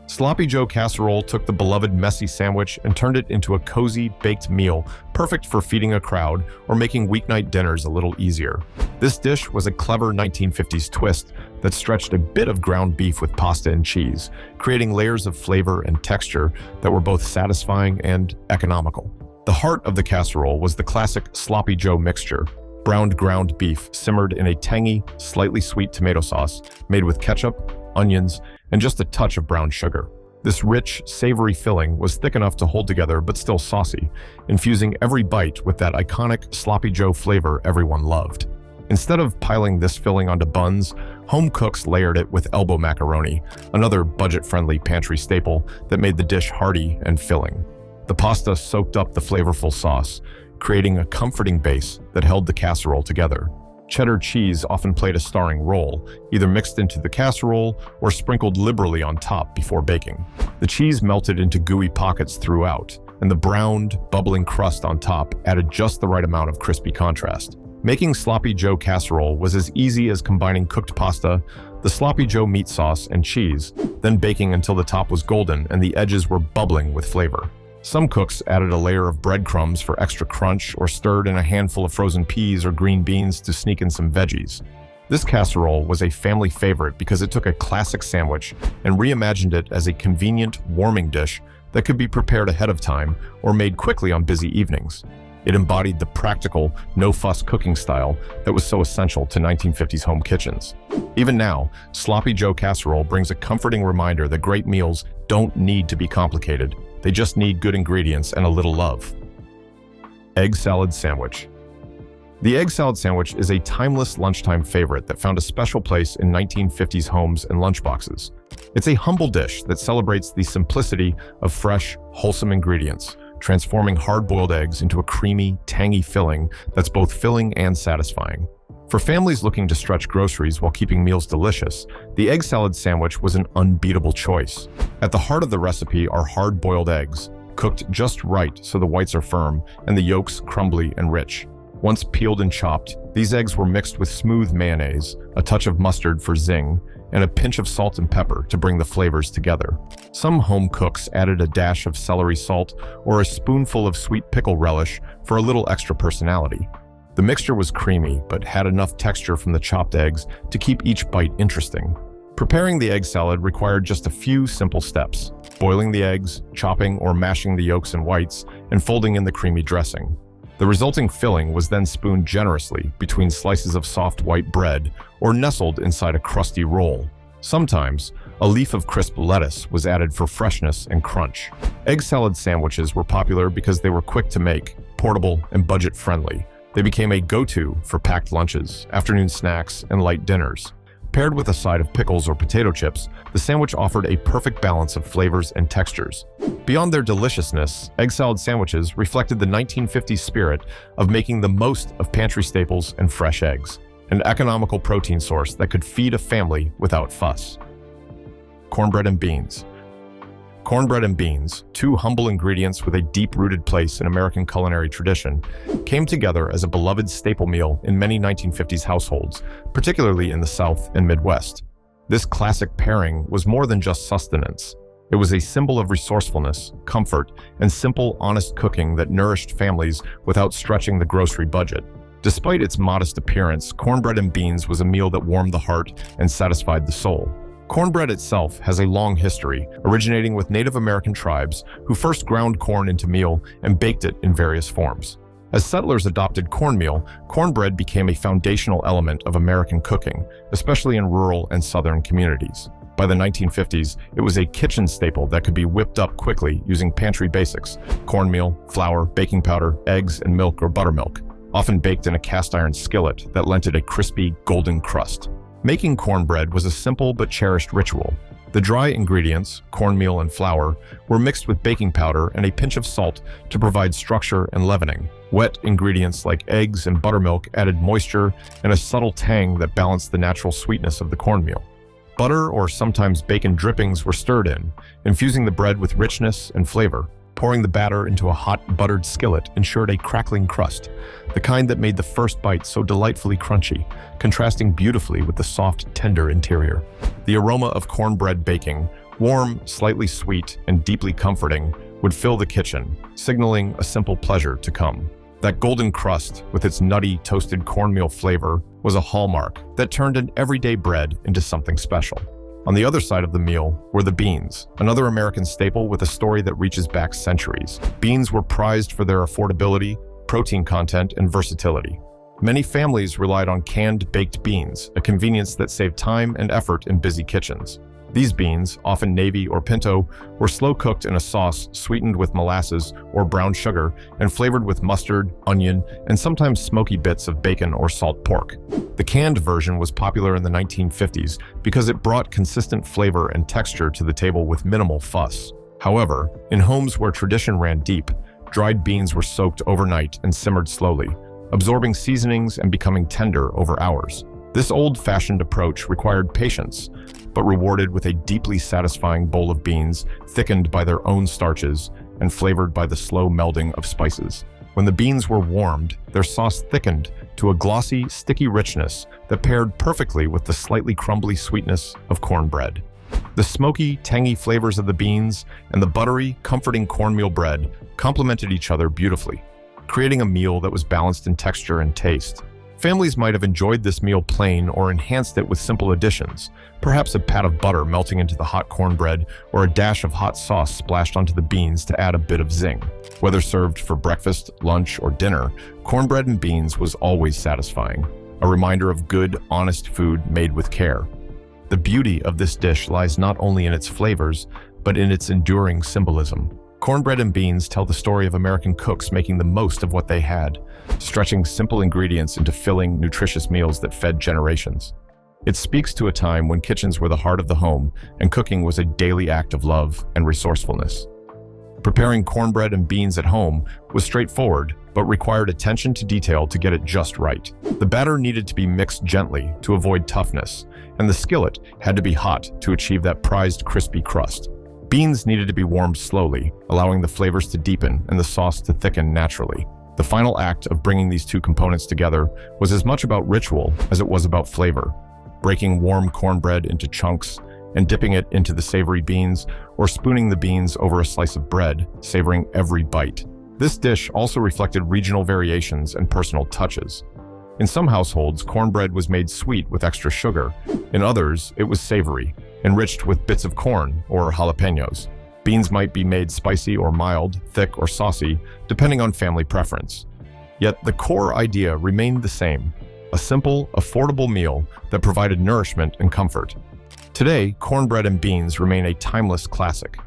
Sloppy Joe casserole took the beloved messy sandwich and turned it into a cozy, baked meal perfect for feeding a crowd or making weeknight dinners a little easier. This dish was a clever 1950s twist that stretched a bit of ground beef with pasta and cheese, creating layers of flavor and texture that were both satisfying and economical. The heart of the casserole was the classic Sloppy Joe mixture: browned ground beef simmered in a tangy, slightly sweet tomato sauce made with ketchup, onions, and just a touch of brown sugar. This rich, savory filling was thick enough to hold together but still saucy, infusing every bite with that iconic Sloppy Joe flavor everyone loved. Instead of piling this filling onto buns, home cooks layered it with elbow macaroni, another budget-friendly pantry staple that made the dish hearty and filling. The pasta soaked up the flavorful sauce, creating a comforting base that held the casserole together. Cheddar cheese often played a starring role, either mixed into the casserole or sprinkled liberally on top before baking. The cheese melted into gooey pockets throughout, and the browned, bubbling crust on top added just the right amount of crispy contrast. Making Sloppy Joe casserole was as easy as combining cooked pasta, the Sloppy Joe meat sauce, and cheese, then baking until the top was golden and the edges were bubbling with flavor. Some cooks added a layer of breadcrumbs for extra crunch or stirred in a handful of frozen peas or green beans to sneak in some veggies. This casserole was a family favorite because it took a classic sandwich and reimagined it as a convenient, warming dish that could be prepared ahead of time or made quickly on busy evenings. It embodied the practical, no-fuss cooking style that was so essential to 1950s home kitchens. Even now, Sloppy Joe casserole brings a comforting reminder that great meals don't need to be complicated. They just need good ingredients and a little love. Egg salad sandwich. The egg salad sandwich is a timeless lunchtime favorite that found a special place in 1950s homes and lunchboxes. It's a humble dish that celebrates the simplicity of fresh, wholesome ingredients, transforming hard-boiled eggs into a creamy, tangy filling that's both filling and satisfying. For families looking to stretch groceries while keeping meals delicious, the egg salad sandwich was an unbeatable choice. At the heart of the recipe are hard-boiled eggs, cooked just right so the whites are firm and the yolks crumbly and rich. Once peeled and chopped, these eggs were mixed with smooth mayonnaise, a touch of mustard for zing, and a pinch of salt and pepper to bring the flavors together. Some home cooks added a dash of celery salt or a spoonful of sweet pickle relish for a little extra personality. The mixture was creamy, but had enough texture from the chopped eggs to keep each bite interesting. Preparing the egg salad required just a few simple steps: boiling the eggs, chopping or mashing the yolks and whites, and folding in the creamy dressing. The resulting filling was then spooned generously between slices of soft white bread or nestled inside a crusty roll. Sometimes, a leaf of crisp lettuce was added for freshness and crunch. Egg salad sandwiches were popular because they were quick to make, portable, and budget-friendly. They became a go-to for packed lunches, afternoon snacks, and light dinners. Paired with a side of pickles or potato chips, the sandwich offered a perfect balance of flavors and textures. Beyond their deliciousness, egg salad sandwiches reflected the 1950s spirit of making the most of pantry staples and fresh eggs, an economical protein source that could feed a family without fuss. Cornbread and beans. Cornbread and beans, two humble ingredients with a deep-rooted place in American culinary tradition, came together as a beloved staple meal in many 1950s households, particularly in the South and Midwest. This classic pairing was more than just sustenance. It was a symbol of resourcefulness, comfort, and simple, honest cooking that nourished families without stretching the grocery budget. Despite its modest appearance, cornbread and beans was a meal that warmed the heart and satisfied the soul. Cornbread itself has a long history, originating with Native American tribes who first ground corn into meal and baked it in various forms. As settlers adopted cornmeal, cornbread became a foundational element of American cooking, especially in rural and southern communities. By the 1950s, it was a kitchen staple that could be whipped up quickly using pantry basics: cornmeal, flour, baking powder, eggs, and milk or buttermilk, often baked in a cast-iron skillet that lent it a crispy, golden crust. Making cornbread was a simple but cherished ritual. The dry ingredients, cornmeal and flour, were mixed with baking powder and a pinch of salt to provide structure and leavening. Wet ingredients like eggs and buttermilk added moisture and a subtle tang that balanced the natural sweetness of the cornmeal. Butter or sometimes bacon drippings were stirred in, infusing the bread with richness and flavor. Pouring the batter into a hot, buttered skillet ensured a crackling crust, the kind that made the first bite so delightfully crunchy, contrasting beautifully with the soft, tender interior. The aroma of cornbread baking, warm, slightly sweet, and deeply comforting, would fill the kitchen, signaling a simple pleasure to come. That golden crust, with its nutty, toasted cornmeal flavor, was a hallmark that turned an everyday bread into something special. On the other side of the meal were the beans, another American staple with a story that reaches back centuries. Beans were prized for their affordability, protein content, and versatility. Many families relied on canned baked beans, a convenience that saved time and effort in busy kitchens. These beans, often navy or pinto, were slow-cooked in a sauce sweetened with molasses or brown sugar and flavored with mustard, onion, and sometimes smoky bits of bacon or salt pork. The canned version was popular in the 1950s because it brought consistent flavor and texture to the table with minimal fuss. However, in homes where tradition ran deep, dried beans were soaked overnight and simmered slowly, absorbing seasonings and becoming tender over hours. This old-fashioned approach required patience, but rewarded with a deeply satisfying bowl of beans thickened by their own starches and flavored by the slow melding of spices. When the beans were warmed, their sauce thickened to a glossy, sticky richness that paired perfectly with the slightly crumbly sweetness of cornbread. The smoky, tangy flavors of the beans and the buttery, comforting cornmeal bread complemented each other beautifully, creating a meal that was balanced in texture and taste. Families might have enjoyed this meal plain or enhanced it with simple additions, perhaps a pat of butter melting into the hot cornbread or a dash of hot sauce splashed onto the beans to add a bit of zing. Whether served for breakfast, lunch, or dinner, cornbread and beans was always satisfying, a reminder of good, honest food made with care. The beauty of this dish lies not only in its flavors, but in its enduring symbolism. Cornbread and beans tell the story of American cooks making the most of what they had, stretching simple ingredients into filling, nutritious meals that fed generations. It speaks to a time when kitchens were the heart of the home and cooking was a daily act of love and resourcefulness. Preparing cornbread and beans at home was straightforward, but required attention to detail to get it just right. The batter needed to be mixed gently to avoid toughness, and the skillet had to be hot to achieve that prized crispy crust. Beans needed to be warmed slowly, allowing the flavors to deepen and the sauce to thicken naturally. The final act of bringing these two components together was as much about ritual as it was about flavor. Breaking warm cornbread into chunks and dipping it into the savory beans, or spooning the beans over a slice of bread, savoring every bite. This dish also reflected regional variations and personal touches. In some households, cornbread was made sweet with extra sugar. In others, it was savory, enriched with bits of corn or jalapenos. Beans might be made spicy or mild, thick or saucy, depending on family preference. Yet the core idea remained the same, a simple, affordable meal that provided nourishment and comfort. Today, cornbread and beans remain a timeless classic.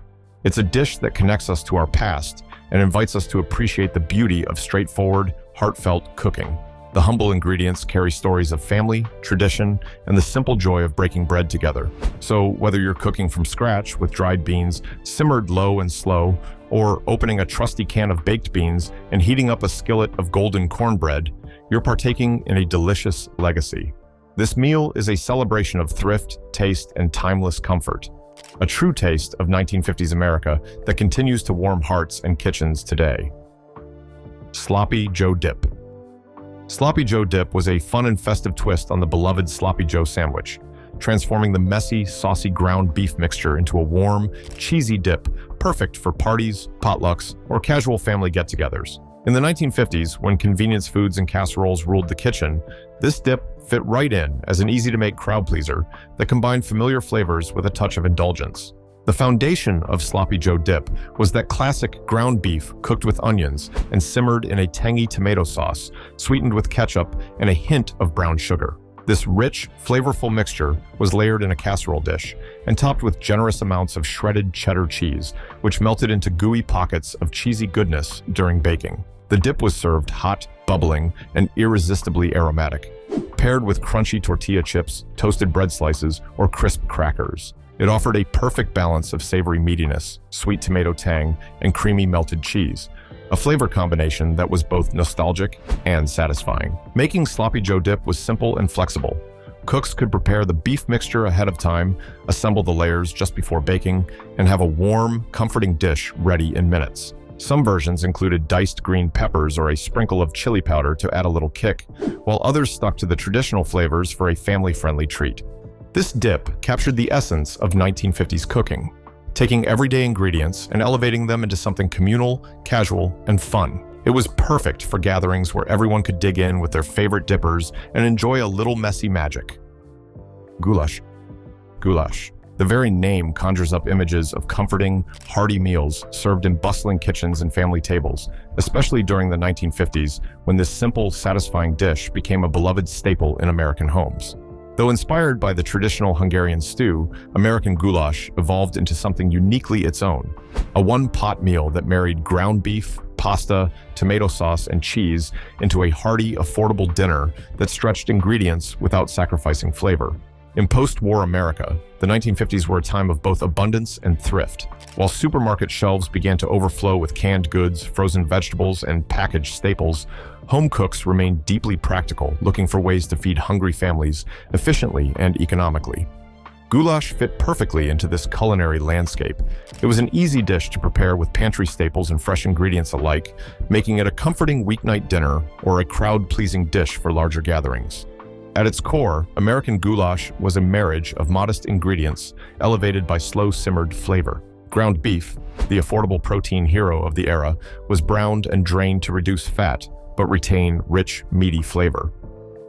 It's a dish that connects us to our past and invites us to appreciate the beauty of straightforward, heartfelt cooking. The humble ingredients carry stories of family, tradition, and the simple joy of breaking bread together. So whether you're cooking from scratch with dried beans, simmered low and slow, or opening a trusty can of baked beans and heating up a skillet of golden cornbread, you're partaking in a delicious legacy. This meal is a celebration of thrift, taste, and timeless comfort. A true taste of 1950s America that continues to warm hearts and kitchens today. Sloppy Joe Dip. Sloppy Joe dip was a fun and festive twist on the beloved Sloppy Joe sandwich, transforming the messy, saucy ground beef mixture into a warm, cheesy dip perfect for parties, potlucks, or casual family get-togethers. In the 1950s, when convenience foods and casseroles ruled the kitchen, this dip fit right in as an easy-to-make crowd pleaser that combined familiar flavors with a touch of indulgence. The foundation of Sloppy Joe dip was that classic ground beef cooked with onions and simmered in a tangy tomato sauce, sweetened with ketchup and a hint of brown sugar. This rich, flavorful mixture was layered in a casserole dish and topped with generous amounts of shredded cheddar cheese, which melted into gooey pockets of cheesy goodness during baking. The dip was served hot, bubbling, and irresistibly aromatic, paired with crunchy tortilla chips, toasted bread slices, or crisp crackers. It offered a perfect balance of savory meatiness, sweet tomato tang, and creamy melted cheese, a flavor combination that was both nostalgic and satisfying. Making Sloppy Joe dip was simple and flexible. Cooks could prepare the beef mixture ahead of time, assemble the layers just before baking, and have a warm, comforting dish ready in minutes. Some versions included diced green peppers or a sprinkle of chili powder to add a little kick, while others stuck to the traditional flavors for a family-friendly treat. This dip captured the essence of 1950s cooking, taking everyday ingredients and elevating them into something communal, casual, and fun. It was perfect for gatherings where everyone could dig in with their favorite dippers and enjoy a little messy magic. Goulash. Goulash. The very name conjures up images of comforting, hearty meals served in bustling kitchens and family tables, especially during the 1950s when this simple, satisfying dish became a beloved staple in American homes. Though inspired by the traditional Hungarian stew, American goulash evolved into something uniquely its own, a one-pot meal that married ground beef, pasta, tomato sauce, and cheese into a hearty, affordable dinner that stretched ingredients without sacrificing flavor. In post-war America, the 1950s were a time of both abundance and thrift. While supermarket shelves began to overflow with canned goods, frozen vegetables, and packaged staples, home cooks remained deeply practical, looking for ways to feed hungry families efficiently and economically. Goulash fit perfectly into this culinary landscape. It was an easy dish to prepare with pantry staples and fresh ingredients alike, making it a comforting weeknight dinner or a crowd-pleasing dish for larger gatherings. At its core, American goulash was a marriage of modest ingredients elevated by slow-simmered flavor. Ground beef, the affordable protein hero of the era, was browned and drained to reduce fat, but retain rich, meaty flavor.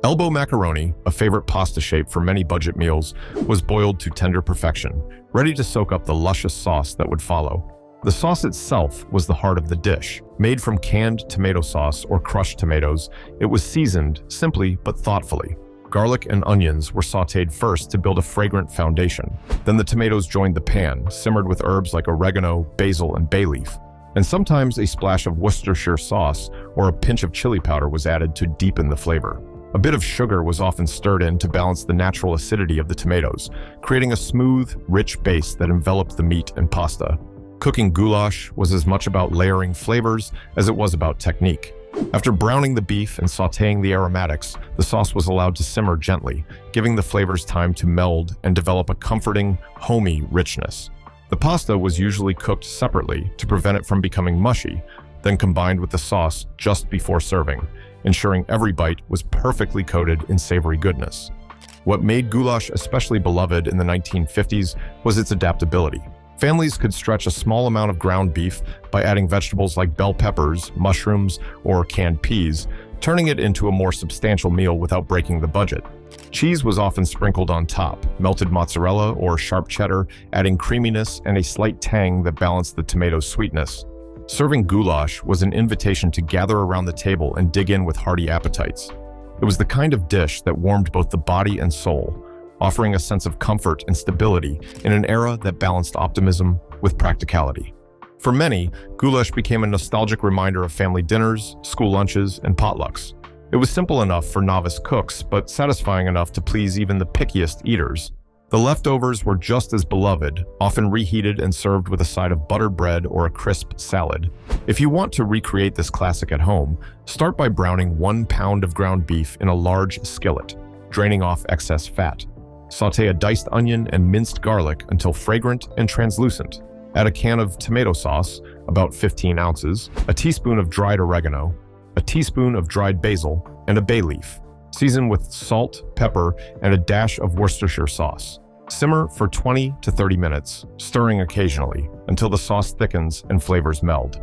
Elbow macaroni, a favorite pasta shape for many budget meals, was boiled to tender perfection, ready to soak up the luscious sauce that would follow. The sauce itself was the heart of the dish. Made from canned tomato sauce or crushed tomatoes, it was seasoned simply but thoughtfully. Garlic and onions were sautéed first to build a fragrant foundation. Then the tomatoes joined the pan, simmered with herbs like oregano, basil, and bay leaf. And sometimes a splash of Worcestershire sauce or a pinch of chili powder was added to deepen the flavor. A bit of sugar was often stirred in to balance the natural acidity of the tomatoes, creating a smooth, rich base that enveloped the meat and pasta. Cooking goulash was as much about layering flavors as it was about technique. After browning the beef and sautéing the aromatics, the sauce was allowed to simmer gently, giving the flavors time to meld and develop a comforting, homey richness. The pasta was usually cooked separately to prevent it from becoming mushy, then combined with the sauce just before serving, ensuring every bite was perfectly coated in savory goodness. What made goulash especially beloved in the 1950s was its adaptability. Families could stretch a small amount of ground beef by adding vegetables like bell peppers, mushrooms, or canned peas, turning it into a more substantial meal without breaking the budget. Cheese was often sprinkled on top, melted mozzarella or sharp cheddar, adding creaminess and a slight tang that balanced the tomato's sweetness. Serving goulash was an invitation to gather around the table and dig in with hearty appetites. It was the kind of dish that warmed both the body and soul, offering a sense of comfort and stability in an era that balanced optimism with practicality. For many, goulash became a nostalgic reminder of family dinners, school lunches, and potlucks. It was simple enough for novice cooks, but satisfying enough to please even the pickiest eaters. The leftovers were just as beloved, often reheated and served with a side of buttered bread or a crisp salad. If you want to recreate this classic at home, start by browning 1 pound of ground beef in a large skillet, draining off excess fat. Sauté a diced onion and minced garlic until fragrant and translucent. Add a can of tomato sauce, about 15 ounces, a teaspoon of dried oregano, a teaspoon of dried basil, and a bay leaf. Season with salt, pepper, and a dash of Worcestershire sauce. Simmer for 20 to 30 minutes, stirring occasionally, until the sauce thickens and flavors meld.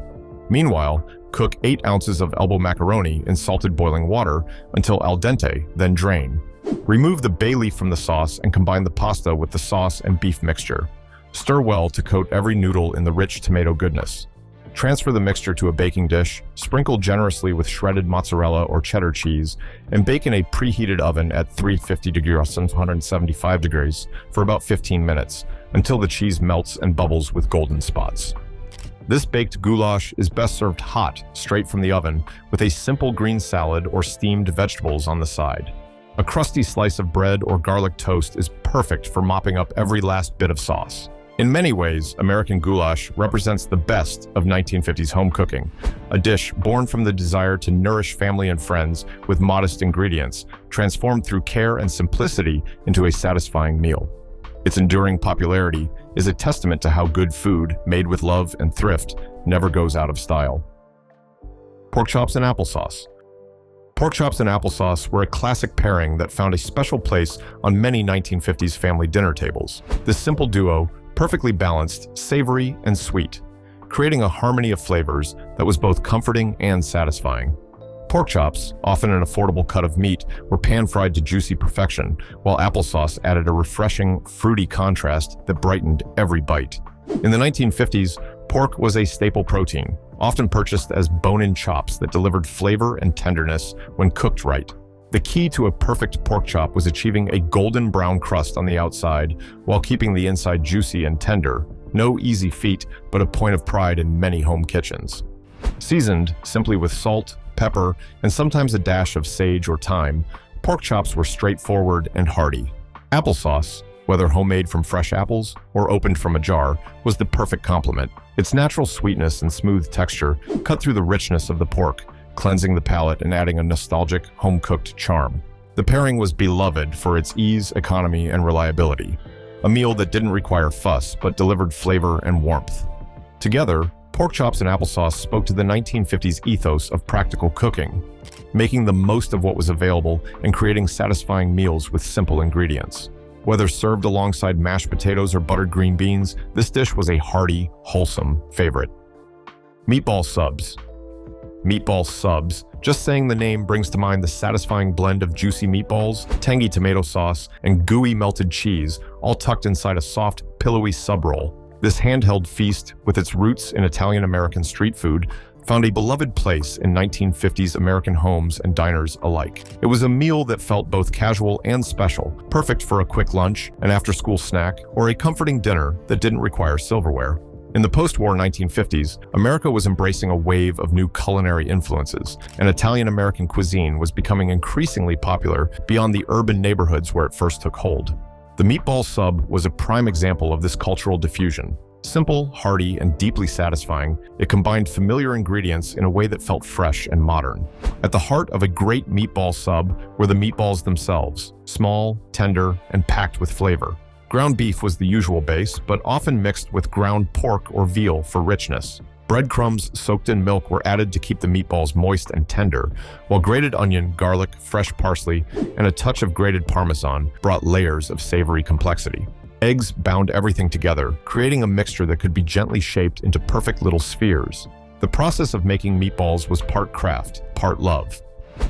Meanwhile, cook 8 ounces of elbow macaroni in salted boiling water until al dente, then drain. Remove the bay leaf from the sauce and combine the pasta with the sauce and beef mixture. Stir well to coat every noodle in the rich tomato goodness. Transfer the mixture to a baking dish, sprinkle generously with shredded mozzarella or cheddar cheese, and bake in a preheated oven at 350 degrees and 175 degrees for about 15 minutes until the cheese melts and bubbles with golden spots. This baked goulash is best served hot, straight from the oven, with a simple green salad or steamed vegetables on the side. A crusty slice of bread or garlic toast is perfect for mopping up every last bit of sauce. In many ways, American goulash represents the best of 1950s home cooking, a dish born from the desire to nourish family and friends with modest ingredients, transformed through care and simplicity into a satisfying meal. Its enduring popularity is a testament to how good food, made with love and thrift, never goes out of style. Pork chops and applesauce. Pork chops and applesauce were a classic pairing that found a special place on many 1950s family dinner tables. This simple duo perfectly balanced savory and sweet, creating a harmony of flavors that was both comforting and satisfying. Pork chops, often an affordable cut of meat, were pan-fried to juicy perfection, while applesauce added a refreshing, fruity contrast that brightened every bite. In the 1950s, pork was a staple protein, often purchased as bone-in chops that delivered flavor and tenderness when cooked right. The key to a perfect pork chop was achieving a golden brown crust on the outside while keeping the inside juicy and tender. No easy feat, but a point of pride in many home kitchens. Seasoned simply with salt, pepper, and sometimes a dash of sage or thyme, pork chops were straightforward and hearty. Applesauce, whether homemade from fresh apples or opened from a jar, was the perfect complement. Its natural sweetness and smooth texture cut through the richness of the pork, cleansing the palate and adding a nostalgic, home-cooked charm. The pairing was beloved for its ease, economy, and reliability, a meal that didn't require fuss but delivered flavor and warmth. Together, pork chops and applesauce spoke to the 1950s ethos of practical cooking, making the most of what was available and creating satisfying meals with simple ingredients. Whether served alongside mashed potatoes or buttered green beans, this dish was a hearty, wholesome favorite. Meatball subs. Meatball subs. Just saying the name brings to mind the satisfying blend of juicy meatballs, tangy tomato sauce, and gooey melted cheese, all tucked inside a soft, pillowy sub roll. This handheld feast, with its roots in Italian-American street food, found a beloved place in 1950s American homes and diners alike. It was a meal that felt both casual and special, perfect for a quick lunch, an after-school snack, or a comforting dinner that didn't require silverware. In the post-war 1950s, America was embracing a wave of new culinary influences, and Italian-American cuisine was becoming increasingly popular beyond the urban neighborhoods where it first took hold. The meatball sub was a prime example of this cultural diffusion. Simple, hearty, and deeply satisfying, it combined familiar ingredients in a way that felt fresh and modern. At the heart of a great meatball sub were the meatballs themselves, small, tender, and packed with flavor. Ground beef was the usual base, but often mixed with ground pork or veal for richness. Breadcrumbs soaked in milk were added to keep the meatballs moist and tender, while grated onion, garlic, fresh parsley, and a touch of grated Parmesan brought layers of savory complexity. Eggs bound everything together, creating a mixture that could be gently shaped into perfect little spheres. The process of making meatballs was part craft, part love.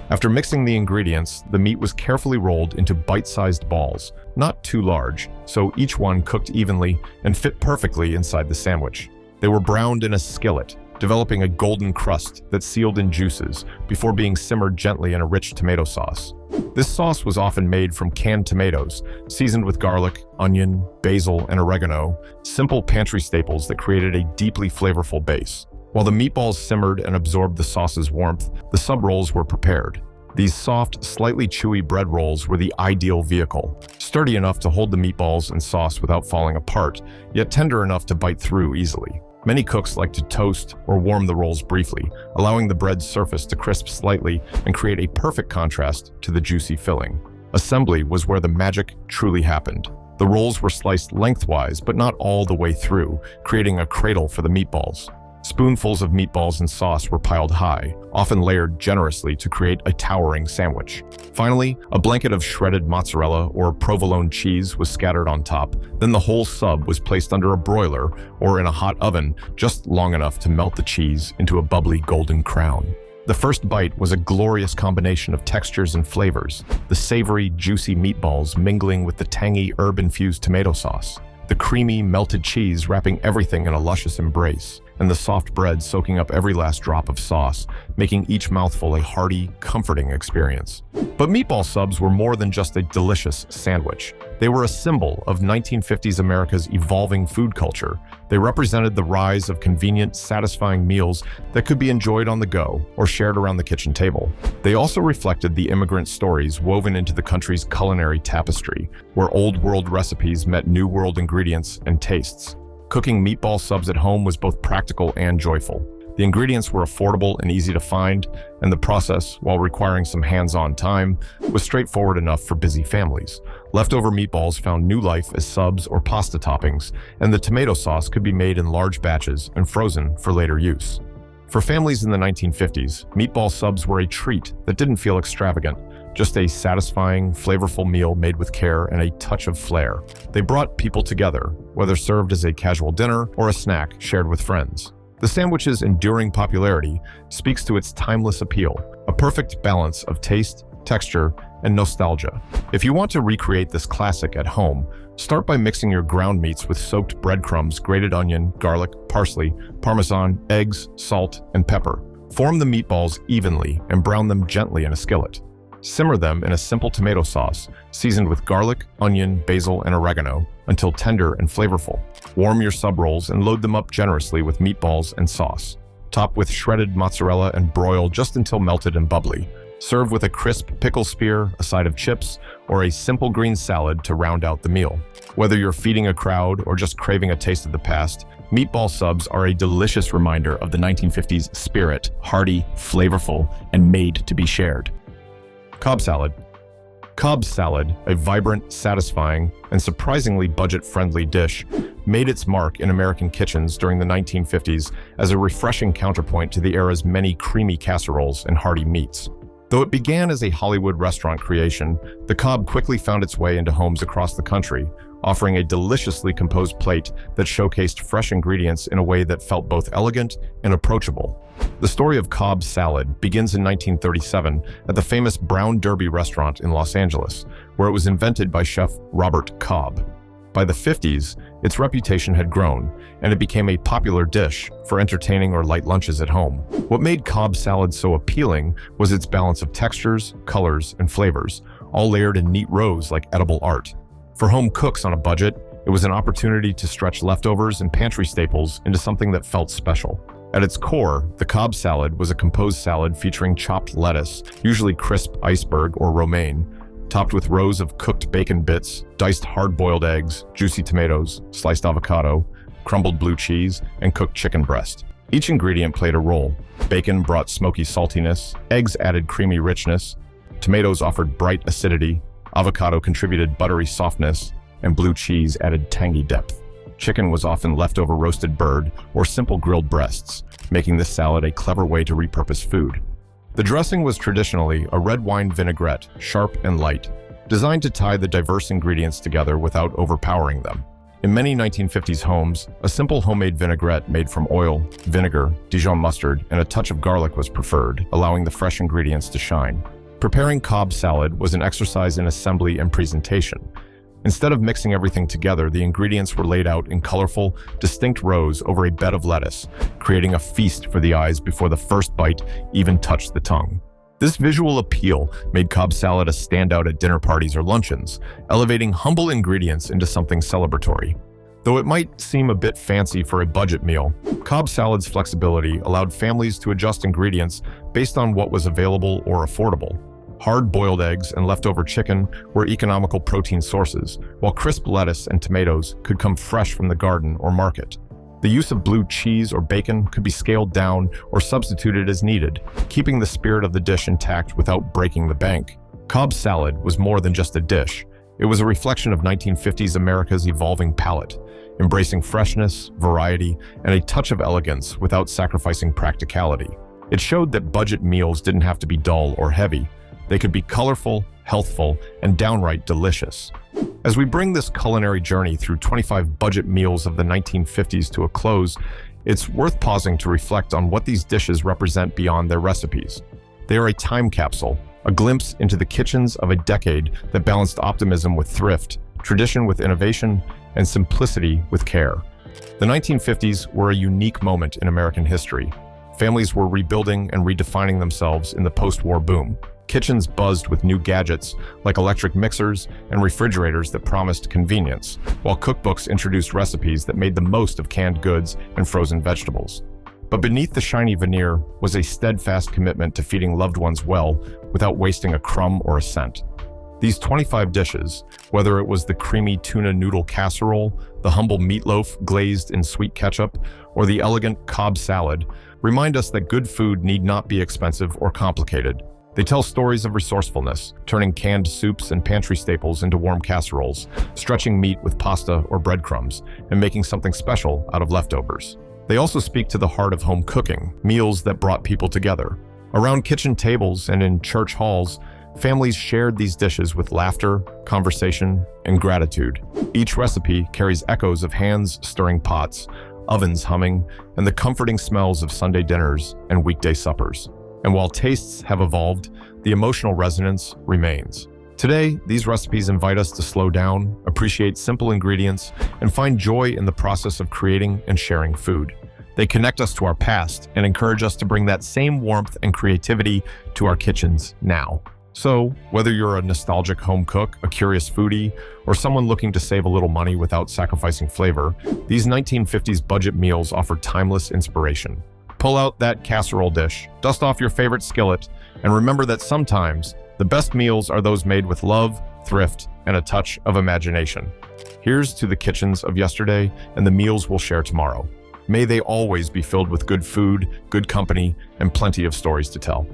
After mixing the ingredients, the meat was carefully rolled into bite-sized balls, not too large, so each one cooked evenly and fit perfectly inside the sandwich. They were browned in a skillet, developing a golden crust that sealed in juices before being simmered gently in a rich tomato sauce. This sauce was often made from canned tomatoes, seasoned with garlic, onion, basil, and oregano, simple pantry staples that created a deeply flavorful base. While the meatballs simmered and absorbed the sauce's warmth, the sub rolls were prepared. These soft, slightly chewy bread rolls were the ideal vehicle, sturdy enough to hold the meatballs and sauce without falling apart, yet tender enough to bite through easily. Many cooks like to toast or warm the rolls briefly, allowing the bread's surface to crisp slightly and create a perfect contrast to the juicy filling. Assembly was where the magic truly happened. The rolls were sliced lengthwise, but not all the way through, creating a cradle for the meatballs. Spoonfuls of meatballs and sauce were piled high, often layered generously to create a towering sandwich. Finally, a blanket of shredded mozzarella or provolone cheese was scattered on top. Then the whole sub was placed under a broiler or in a hot oven just long enough to melt the cheese into a bubbly golden crown. The first bite was a glorious combination of textures and flavors, the savory, juicy meatballs mingling with the tangy, herb-infused tomato sauce, the creamy, melted cheese wrapping everything in a luscious embrace. and the soft bread soaking up every last drop of sauce, making each mouthful a hearty, comforting experience. But meatball subs were more than just a delicious sandwich. They were a symbol of 1950s America's evolving food culture. They represented the rise of convenient, satisfying meals that could be enjoyed on the go or shared around the kitchen table. They also reflected the immigrant stories woven into the country's culinary tapestry, where old-world recipes met new-world ingredients and tastes. Cooking meatball subs at home was both practical and joyful. The ingredients were affordable and easy to find, and the process, while requiring some hands-on time, was straightforward enough for busy families. Leftover meatballs found new life as subs or pasta toppings, and the tomato sauce could be made in large batches and frozen for later use. For families in the 1950s, meatball subs were a treat that didn't feel extravagant, just a satisfying, flavorful meal made with care and a touch of flair. They brought people together, whether served as a casual dinner or a snack shared with friends. The sandwich's enduring popularity speaks to its timeless appeal, a perfect balance of taste, texture, and nostalgia. If you want to recreate this classic at home, start by mixing your ground meats with soaked breadcrumbs, grated onion, garlic, parsley, parmesan, eggs, salt, and pepper. Form the meatballs evenly and brown them gently in a skillet. Simmer them in a simple tomato sauce, seasoned with garlic, onion, basil, and oregano, until tender and flavorful. Warm your sub rolls and load them up generously with meatballs and sauce. Top with shredded mozzarella and broil just until melted and bubbly. Serve with a crisp pickle spear, a side of chips, or a simple green salad to round out the meal. Whether you're feeding a crowd or just craving a taste of the past, meatball subs are a delicious reminder of the 1950s spirit, hearty, flavorful, and made to be shared. Cobb salad. Cobb salad, a vibrant, satisfying, and surprisingly budget-friendly dish, made its mark in American kitchens during the 1950s as a refreshing counterpoint to the era's many creamy casseroles and hearty meats. Though it began as a Hollywood restaurant creation, the Cobb quickly found its way into homes across the country, offering a deliciously composed plate that showcased fresh ingredients in a way that felt both elegant and approachable. The story of Cobb salad begins in 1937 at the famous Brown Derby restaurant in Los Angeles, where it was invented by chef Robert Cobb. By the 50s, its reputation had grown, and it became a popular dish for entertaining or light lunches at home. What made Cobb salad so appealing was its balance of textures, colors, and flavors, all layered in neat rows like edible art. For home cooks on a budget, it was an opportunity to stretch leftovers and pantry staples into something that felt special. At its core, the Cobb salad was a composed salad featuring chopped lettuce, usually crisp iceberg or romaine, topped with rows of cooked bacon bits, diced hard-boiled eggs, juicy tomatoes, sliced avocado, crumbled blue cheese, and cooked chicken breast. Each ingredient played a role. Bacon brought smoky saltiness, eggs added creamy richness, tomatoes offered bright acidity, avocado contributed buttery softness, and blue cheese added tangy depth. Chicken was often leftover roasted bird or simple grilled breasts, making this salad a clever way to repurpose food. The dressing was traditionally a red wine vinaigrette, sharp and light, designed to tie the diverse ingredients together without overpowering them. In many 1950s homes, a simple homemade vinaigrette made from oil, vinegar, Dijon mustard, and a touch of garlic was preferred, allowing the fresh ingredients to shine. Preparing Cobb salad was an exercise in assembly and presentation. Instead of mixing everything together, the ingredients were laid out in colorful, distinct rows over a bed of lettuce, creating a feast for the eyes before the first bite even touched the tongue. This visual appeal made Cobb salad a standout at dinner parties or luncheons, elevating humble ingredients into something celebratory. Though it might seem a bit fancy for a budget meal, Cobb salad's flexibility allowed families to adjust ingredients based on what was available or affordable. Hard-boiled eggs and leftover chicken were economical protein sources, while crisp lettuce and tomatoes could come fresh from the garden or market. The use of blue cheese or bacon could be scaled down or substituted as needed, keeping the spirit of the dish intact without breaking the bank. Cobb salad was more than just a dish. It was a reflection of 1950s America's evolving palate, embracing freshness, variety, and a touch of elegance without sacrificing practicality. It showed that budget meals didn't have to be dull or heavy. They could be colorful, healthful, and downright delicious. As we bring this culinary journey through 25 budget meals of the 1950s to a close, it's worth pausing to reflect on what these dishes represent beyond their recipes. They are a time capsule, a glimpse into the kitchens of a decade that balanced optimism with thrift, tradition with innovation, and simplicity with care. The 1950s were a unique moment in American history. Families were rebuilding and redefining themselves in the post-war boom. Kitchens buzzed with new gadgets like electric mixers and refrigerators that promised convenience, while cookbooks introduced recipes that made the most of canned goods and frozen vegetables. But beneath the shiny veneer was a steadfast commitment to feeding loved ones well without wasting a crumb or a cent. These 25 dishes, whether it was the creamy tuna noodle casserole, the humble meatloaf glazed in sweet ketchup, or the elegant Cobb salad, remind us that good food need not be expensive or complicated. They tell stories of resourcefulness, turning canned soups and pantry staples into warm casseroles, stretching meat with pasta or breadcrumbs, and making something special out of leftovers. They also speak to the heart of home cooking, meals that brought people together. Around kitchen tables and in church halls, families shared these dishes with laughter, conversation, and gratitude. Each recipe carries echoes of hands stirring pots, ovens humming, and the comforting smells of Sunday dinners and weekday suppers. And while tastes have evolved, the emotional resonance remains. Today, these recipes invite us to slow down, appreciate simple ingredients, and find joy in the process of creating and sharing food. They connect us to our past and encourage us to bring that same warmth and creativity to our kitchens now. So, whether you're a nostalgic home cook, a curious foodie, or someone looking to save a little money without sacrificing flavor, these 1950s budget meals offer timeless inspiration. Pull out that casserole dish, dust off your favorite skillet, and remember that sometimes the best meals are those made with love, thrift, and a touch of imagination. Here's to the kitchens of yesterday and the meals we'll share tomorrow. May they always be filled with good food, good company, and plenty of stories to tell.